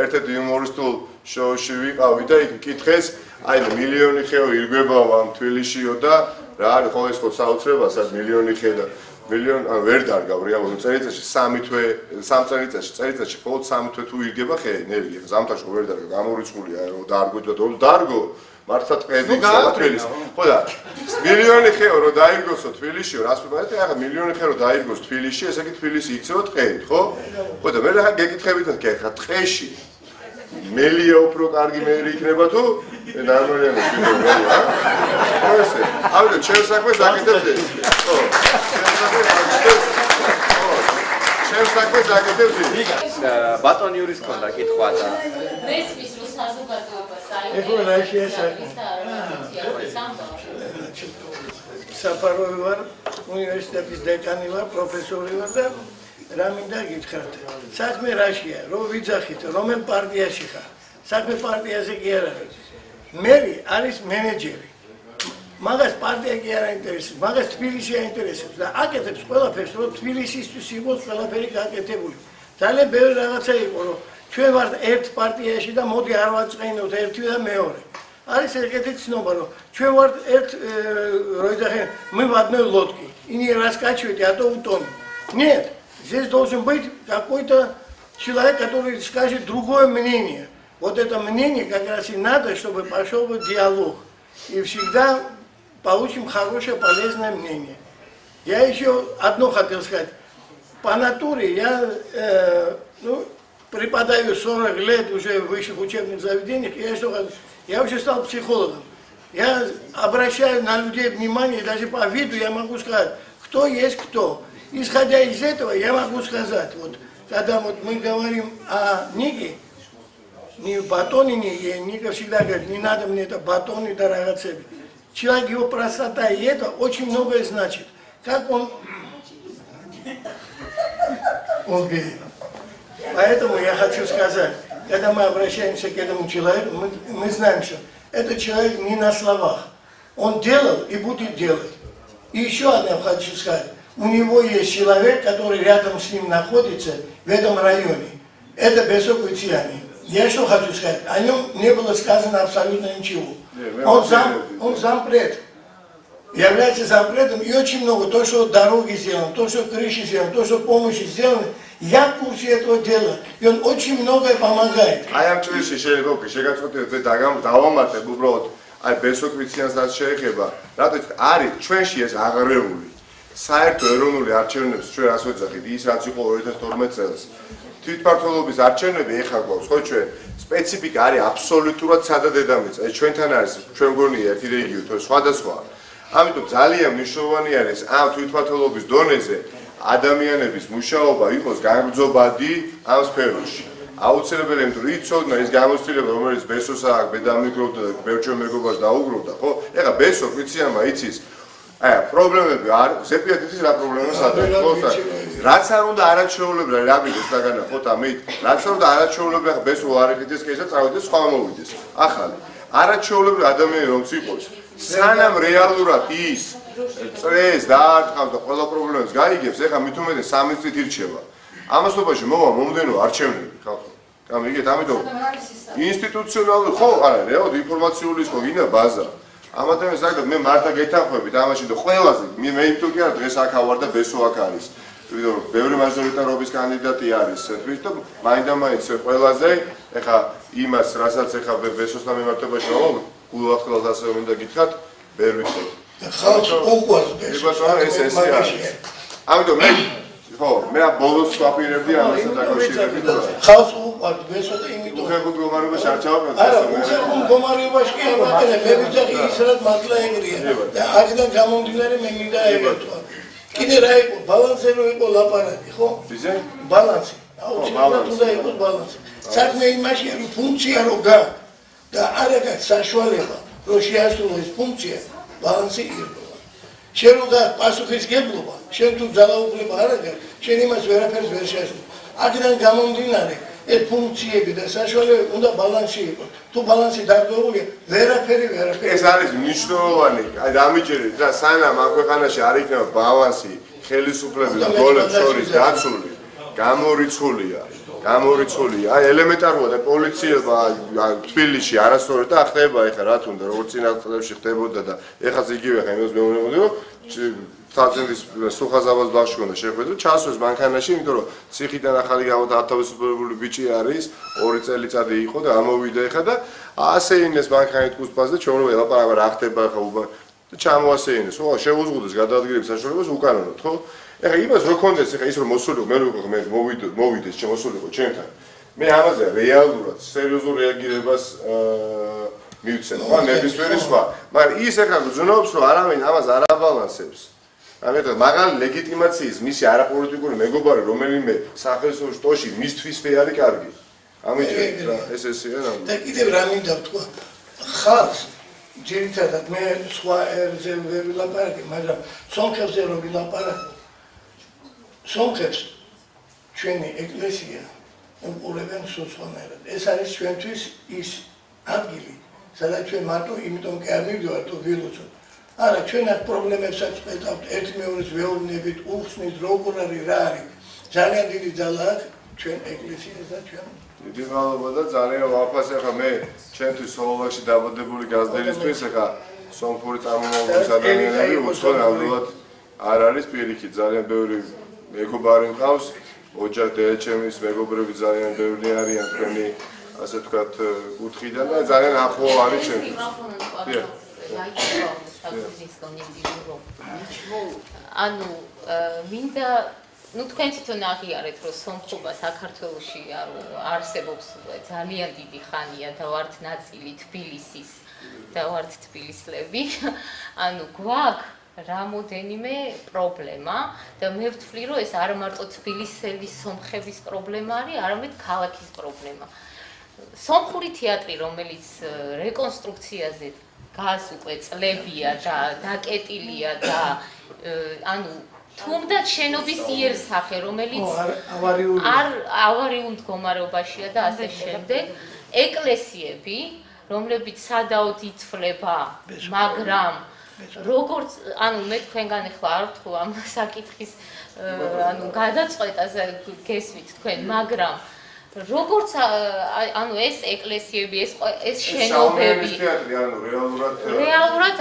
ერთ-ერთ იუმორისტულ შოუში ვიყავი და იქ კითხეს, აი მილიონი ხეო ირგვებაო ამ თბილისშიო და რა არის ხო ეს ხო საოცრებასაც მილიონი ხე და მილიონ ვერ დარგავ რეალურად წელიწადში 3 თვე 3 წელიწადში მხოლოდ 3 თვე თუ ირგება ხე ნერგი ზამთარში ვერ დარგავ გამორიცხულია რომ დარგო და დარგო მართლა ტყედი თბილისში ხო და მილიონი ხეო რომ დაირგოსო თბილისში რას ვიმართე ახლა მილიონი ხე რომ დაირგოს თბილისში ესე იგი თბილისი იქცევა ტყეით ხო ხო და მე რა გეკითხებითად კი ახლა ტყეში მელია უფრო კარგი მერი იქნება თუ ნორმალიანად ვიდეო რა ხო ესე ამიტომ ჩემს საქმეს აკეთებ ეს ხო ჩემს საქმეს აკეთებ ეს ბატონ იურის ქონდა კითხვა და მესმის რომ საზოგადოება ეხლა რა შეესახება საფაროვი ვარ უნივერსიტეტის დეკანი ვარ პროფესორი ვარ და რა მინდა გითხრათ საქმე რაშია რომ ვიძახით რომელ პარტიაში ხარ საქმე პარტიაზე კი არ არის მერი არის მენეჯერი მაგას პარტია კი არ აინტერესებს მაგას თბილისი აინტერესებს და აკეთებს ყველაფერს რომ თბილისისთვის იყოს ყველაფერი გაკეთებული ძალიან ბევრი რაღაცა იყო რომ ჩვენ ვართ ერთ პარტიაში და მოდი არ ვაწყენოთ ერთი და მეორე არის ეგეთი ცნობა რომ ჩვენ варт ერთ роидахен мы в одной лодке и не раскачивайте а то утонем нет здесь должен быть какой-то человек который скажет другое мнение вот это мнение как раз и надо чтобы пошел бы диалог и всегда получим хорошее полезное мнение я еще одно хотел сказать по натуре я преподаю 40 лет уже в высших учебных заведениях я уже стал психологом. Я обращаю на людей внимание, даже по виду я могу сказать, кто есть кто. Исходя из этого, я могу сказать, вот, когда вот мы говорим о Нике, не батоне, Ника всегда говорит, не надо мне это батон и дорогоценный. Человек, его простота, и это очень многое значит. Как он говорит. Поэтому я хочу сказать, когда мы обращаемся к этому человеку, мы знаем, что этот человек не на словах. Он делал и будет делать. И еще одно хочу сказать. У него есть человек, который рядом с ним находится в этом районе. Это Бесок Витьяни. Я что хочу сказать? О нем не было сказано абсолютно ничего. Он зампред. Является зампредом и очень много. То, что дороги сделаны, то, что крыши сделаны, то, что помощи сделаны. Я в курсе этого дела, и он очень многое помогает. I am too sure შეგაწყვეტილ დავამატებ უბრალოდ აი ბესოკვიციანსაც შეეხება რატო არის ჩვენში ეს აღარეული საერთო ეროვნული არჩევნებს ჩვენ რას ვეძახით ის რაც იყო 2012 წელს თვითმმართველობის არჩევნები ეხლა გვაქვს ხო ჩვენ სპეციფიკა არის აბსოლუტურად სადა დედამიწა ეს ჩვენთან არის ჩვენ გონია ერთი რეგიონი თუ სხვადასხვა ამიტომ ძალიან მნიშვნელოვანი არის ამ თვითმმართველობის დონეზე ადამიანების მუშაობა იყოს განგრძობადი ამ სფეროში. აუცილებელი იმიტომ რომ იცოდნა ის გამოცდილება რომელიც ბესოს აქვს, ბედამიკროვდა და ბევრ მეგობარს დაუგროვდა, ხო? ეხლა ბესო ვიციანმა იცის. აი პრობლემები არ ზეპიათის რა პრობლემას ადრე, ხო? რაც არ უნდა არაჩვეულებრივ რა მიდეს დაგანახოთ ამით რაც არ უნდა არაჩვეულებრივ ბესო არ იყიდეს კეისა წავიდეს სხვა მოვიდეს ახალი არაჩვეულებრივ ადამიანი რომ იყოს სანამ რეალურად ის წრეს დაარტყავს და ყველა პრობლემას გაიგებს ეხლა მით უმეტეს 3 წლით ირჩევა ამასობაში მოვა მომდენო არჩევნები ხალხო გამიგეთ ამიტომ ინსტიტუციონალური ხო არა რეალურად ინფორმაციული ხო ვინა ბაზა ამ ადამიანს ზოგადად მე მარტო გეთანხმებით ამაში და ყველაზე მე თუ კი არა დღეს აქ ავარ და ბესო აქ არის ვიდრე ბევრი მაჟორიტარობის კანდიდატი არის თვით და მაინდა-მაინც ყველაზე ეხა იმას რასაც ეხა ბესოსთან მიმართებაში ვამბობ გულახდილად ასე მინდა გითხრათ ვერ ვიხდეთ ხალხს უყვარს ბესო ეს ამიტომ მე ხო მე ბოლოს ვაპირებდი ამასაც დაკავშირებით ხალხს უყვარს ბესო და იმიტომ უხერხულ მდგომარეობაში არ ჩავაბნოთ არა უხერხულ მდგომარეობაში კი არა მე ვიცი ისრად მართლა ეგრეა და აქედან გამომდინარე მე მინდა ეგეთვა კიდე რა იყო ბალანსი რო იყო ლაპარაკი ხო ისე ბალანსი აუცილებლად უნდა იყოს ბალანსი საქმე იმაშია რომ ფუნქცია რო გაქვს და არ აქვს საშუალება რომ შეასრულოს ფუნქცია ბალანსი ირგოლა შენ რო გაქვს პასუხისგებლობა შენ თუ ძალაუფლება არ აქვს შენ იმას ვერაფერს ვერ შეასრულო აქედან გამომდინარე ეს ფუნქციები და საშუალებები უნდა ბალანსი იყოს თუ ბალანსი დარღვეულია ვერაფერი ეს არის მნიშვნელოვანი აი დამიჯერეთ რა სანამ ამ ქვეყანაში არ იქნება ბალანსი ხელისუფლების და გოლებს შორის დაცული გამორიცხულია აი ელემენტარულად პოლიციელმა თბილისში არასწორად და ხდება ეხლა რა თქმა უნდა როგორც წინა წლებში ხდებოდა და ეხაც იგივე ხა იმას მეუბნებოდი რომ საწინდის სუხაზავას ბაღში უნდა შეხვედრა ჩასვეს მანქანაში იმიტომ რომ ციხიდან ახალი გათავისუფლებული ბიჭი არის 2 წელიწადი იყო და ამოვიდა ეხლა და ასეინეს მანქანით კუსპას და ჩვენ ელაპარაკა რა ხდება ხა უბა და ჩამოასეინეს ხო შეუზღუდეს გადაადგილების საშუალებას უკანონოდ ხო ეხლა იმას რო კონდეს ეხლა ის რომ მოსულიყო მე მოვიდეს შემოსულიყო ჩემთან მე ამაზე რეალურად სერიოზულ რეაგირებას მივცემ ხო ნებისმიერი სხვა მაგრამ ის ეხლა გძნობს რომ არავინ ამას არ აბალანსებს ამიტომ მაგალ ლეგიტიმაციის მისი არაპოლიტიკური მეგობარი რომელიმე სახელმწიფო შტოში მისთვის ფეარი კარგი ამიჯერეთ რა ეს ესეა რა და კიდევ რა მინდა ვთქვა ხალხს ძირითადად მე სხვა ერზე ვერ ვილაპარაკე მაგრამ სომხებზე რომ ვილაპარაკო სომხებს ჩვენი ეკლესია უყურებენ სულ სხვანაირად ეს არის ჩვენთვის ის ადგილი სადაც ჩვენ მარტო იმიტომ კი არ მივდივართ თუ ვილოცოთ არა ჩვენ აქ პრობლემებსაც ვეძავთ ერთმეორის ვეუბნებით უხსნით როგორ არის რა არის ძალიან დიდი ძალა აქვს ჩვენ ეკლესიას და ჩვენ დიდი მადლობა და ძალიან ვაფასე ხა მე ჩვენთვის სოლოვაკში დაბადებული გაზდერისთვის ხა სომხური წარმომავლობის ადამიანები უცხო ნამდვილად არ არის პირიქით ძალიან ბევრი მეგობარი მყავს ოჯახ დედაჩემის მეგობრები ძალიან ბევრი არიან თქვენი ასე ვთქვათ კუთხიდან და ძალიან ახლო არის ჩვენთვის ანუ მინდა ну თქვენ თვითონ აღიარეთ რომ სომხობა საქართველოში არსებობს ძალიან დიდი ხანია და ვართ ნაწილი თბილისის და ვართ თბილისლები ანუ გვაქვს რამოდენიმე პრობლემა და მე ვთვლი რომ ეს არ მარტო თბილისელის სომხების პრობლემა არის არამედ ქალაქის პრობლემა სომხური თეატრი რომელიც რეკონსტრუქციაზე გას უკვე წლებია და დაკეტილია და ანუ თუმდაც შენობის იერსახე რომელიც ავარიულ მდგომარეობაშია და ასე შემდეგ ეკლესიები რომლებიც სადაოდ ითვლება მაგრამ როგორც ანუ მე თქვენგან ახლა არ ვთქვი ამ საკითხის ანუ გადაწყვეტაზე გესვით თქვენ მაგრამ როგორც ანუ ეს ეკლესიები ეს შენობები რეალურად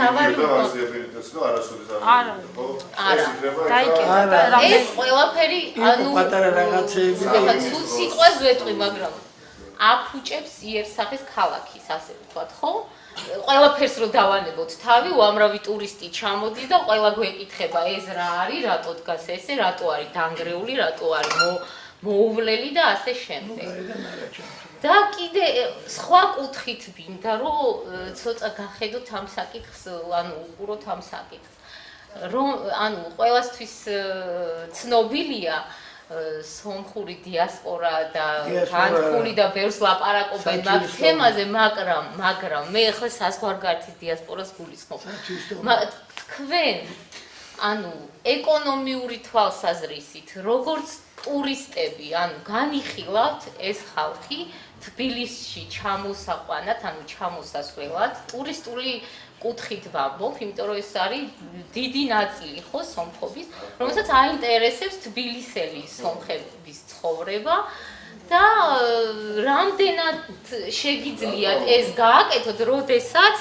ეს ყველაფერი ანუ პატარა რაღაცეები ცუდ სიტყვას ვეტყვი მაგრამ აფუჭებს იერსახეს ქალაქის ასე ვთქვათ ხო ყველაფერს რო დავანებოთ თავი უამრავი ტურისტი ჩამოდის და ყველა გვეკითხება ეს რა არის რატო დგას ესე რატო არის დანგრეული რატო არის მოუვლელი და ასე შემდეგ. და კიდე სხვა კუთხით მინდა რომ ცოტა გახედოთ ამ საკითხს, ანუ უყუროთ ამ საკითხს. რომ ანუ ყველასთვის ცნობილია სომხური დიასპორა და განხული და ბევრს ლაპარაკობენ მაგ თემაზე, მაგრამ მე ახლა საზღვარგარეთის დიასპორას გულისხმობ. თქვენ ანუ ეკონომიური თვალსაზრისით, როგორც ტურისტები, ანუ განიხილავთ ეს ხალხი თბილისში ჩამოსაყვანად, ანუ ჩამოსასვლელად, ტურისტული კუთხით ვამბობ, იმიტომ რომ ეს არის დიდი ნაწილი ხო სომხობის, რომელსაც აინტერესებს თბილისელი სომხების ცხოვრება და რამდენად შეგიძლიათ ეს გააკეთოთ, როდესაც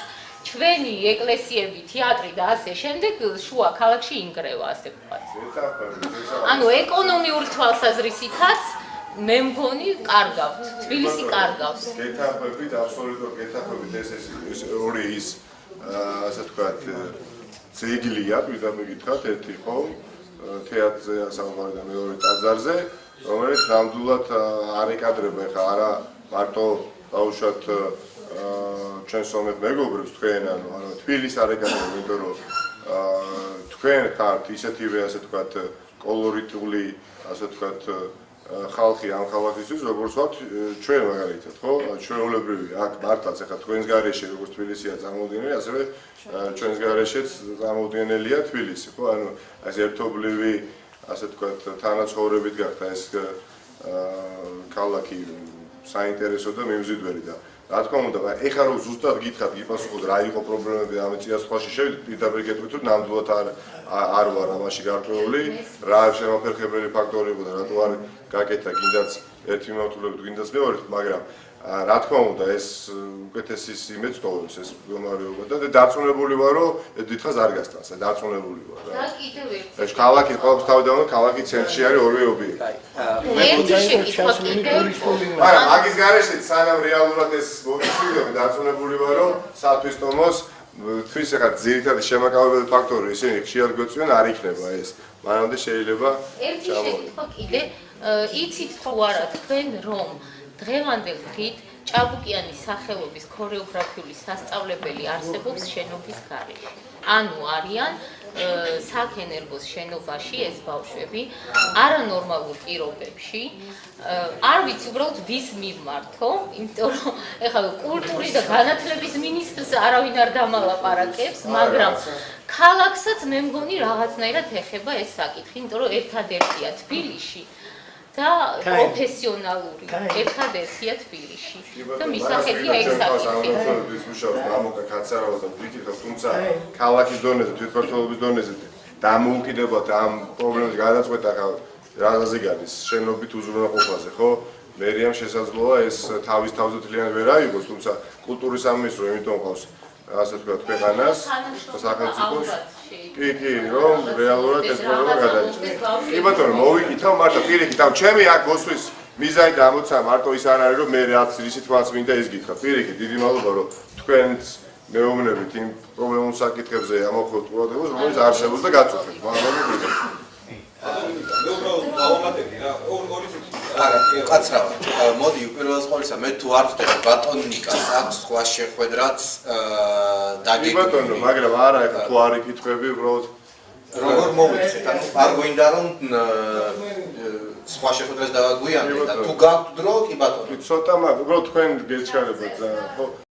ჩვენი ეკლესიები, თეატრი და ასე შემდეგ შუა ქალაქში ინგრევა, ასე ვთქვათ. ანუ ეკონომიური თვალსაზრისითაც მე მგონი კარგავთ, თბილისი კარგავს. გეთახმებით, აბსოლუტურად გეთახმებით ეს ორი ის ასე ვთქვათ ძეგლია, ვიდრე მიგითხრათ, ერთი ხო თეატრზე საუბარი და მეორე ტაძარზე, რომელიც ნამდვილად არ ეკადრება ხა არა მარტო დაუშვათ ჩვენ სომეხ მეგობრებს თქვენ ანუ არა თბილისს არ ეკადრება, იმიტომ რომ თქვენ ხართ ისეთივე ასე ვთქვათ კოლორიტული ასე ვთქვათ ხალხი ამ ხალხისთვის როგორც ვართ ჩვენ მაგალითად ხო ჩვეულებრივი აქ მართლაც ახლა თქვენს გარეშე როგორც თბილისია წარმოუდგენელი ასევე ჩვენს გარეშეც წარმოუდგენელია თბილისი ხო ანუ ეს ერთობლივი ასე ვთქვათ თანაცხოვრებით გახდა ეს ქალაქი საინტერესო და მიმზიდველი და რა თქმა უნდა ეხლა რომ ზუსტად გითხრათ გიპასუხოთ რა იყო პრობლემები ამ წიასვლაში შევიდეთ პირდაპირ გეტყვით რომ ნამდვილად არ ვარ ამაში გარკვეული რა შემოფერხებელი ფაქტორი იყო და რატო არ გაკეთა კიდაც ერთი მიმართულებით კიდაც მეორე მაგრამ რა თქმა უნდა ეს უკეთესის იმედს ტოვებს ეს მდგომარეობა და დარწმუნებული ვარ რომ დიდხანს არ გასტანს დარწმუნებული ვარ და კიდევ ერთი ეს ქალაქი ყოველთვის თავიდანვე ქალაქი ცენტრში არის ორივე ობიექტი ერთი შეკითხვა კიდევ მაგრამ მაგის გარეშეც სანამ რეალურად ეს მოვიშვიდები დარწმუნებული ვარ რომ სათვისტომოს თვის ახლა ძირითადი შემაკავებელი ფაქტორი ისინი ხშირად გვეწვიან არ იქნება ეს მანამდე შეიძლება ერთი შეკითხვა კიდე იცით თუ არა თქვენ რომ დღევანდელ დღით ჭაბუკიანის სახელობის ქორეოგრაფიული სასწავლებელი არსებობს შენობის გარეშე. ანუ არიან საქენერგოს შენობაში ეს ბავშვები არანორმალურ პირობებში. არ ვიცი უბრალოდ ვის მიმართო, იმიტომ რომ ეხლა კულტურის და განათლების მინისტრს არავინ არ დამალაპარაკებს, მაგრამ ქალაქსაც მე მგონი რაღაცნაირად ეხება ეს საკითხი, იმიტომ რომ ერთადერთია თბილისში. და პროფესიონალური ერთადერთია თბილისში და მისახეთია ეს საკითხი. გამოკა კაცარავა და ვიკითხავ, თუმცა ქალაქის დონეზე, თვითმმართველობის დონეზე დამოუკიდებლად ამ პრობლემებს გადაწყვეტა რაზე გადის შენობით უზრუნველყოფაზე, ხო? მერიამ შესაძლოა ეს თავის თავზე თლიანად ვერ აიღოს, თუმცა კულტურის სამინისტრო იმიტომ ყავს ასე ვთქვათ ქვეყანას სახელმწიფოს კი რომ რეალურად ეს პრობლემა გადაიჭრა. კი ბატონო მოვიკითხავ მარტო პირიქით ამ ჩემი აქ გოსვლის მიზანი და ამოცა მარტო ის არ არის რომ მე რაც რისი თვალს მინდა ეს გითხრა. პირიქით დიდი მადლობა რომ თქვენც მეუბნებით იმ პრობლემურ საკითხებზე ამოხოთ ყურადღებას რომელიც არსებობს და გაწუხეთ. მადლობა. არა, კაცრავად. მოდი უპირველეს ყოვლისა მე თუ არ ვწდები ბატონ ნიკას აქვს სხვა შეხვედრაც დაგეკითხები. ბატონო, მაგრამ არა ეხლა თუ არ იკითხები უბრალოდ როგორ მოვიცეთ? ანუ არ გვინდა რომ სხვა შეხვედრას დავაგვიანებთ და თუ გაქვთ დრო კი ბატონო. ცოტა მაგ უბრალოდ თქვენ გეჩქარებათ ხო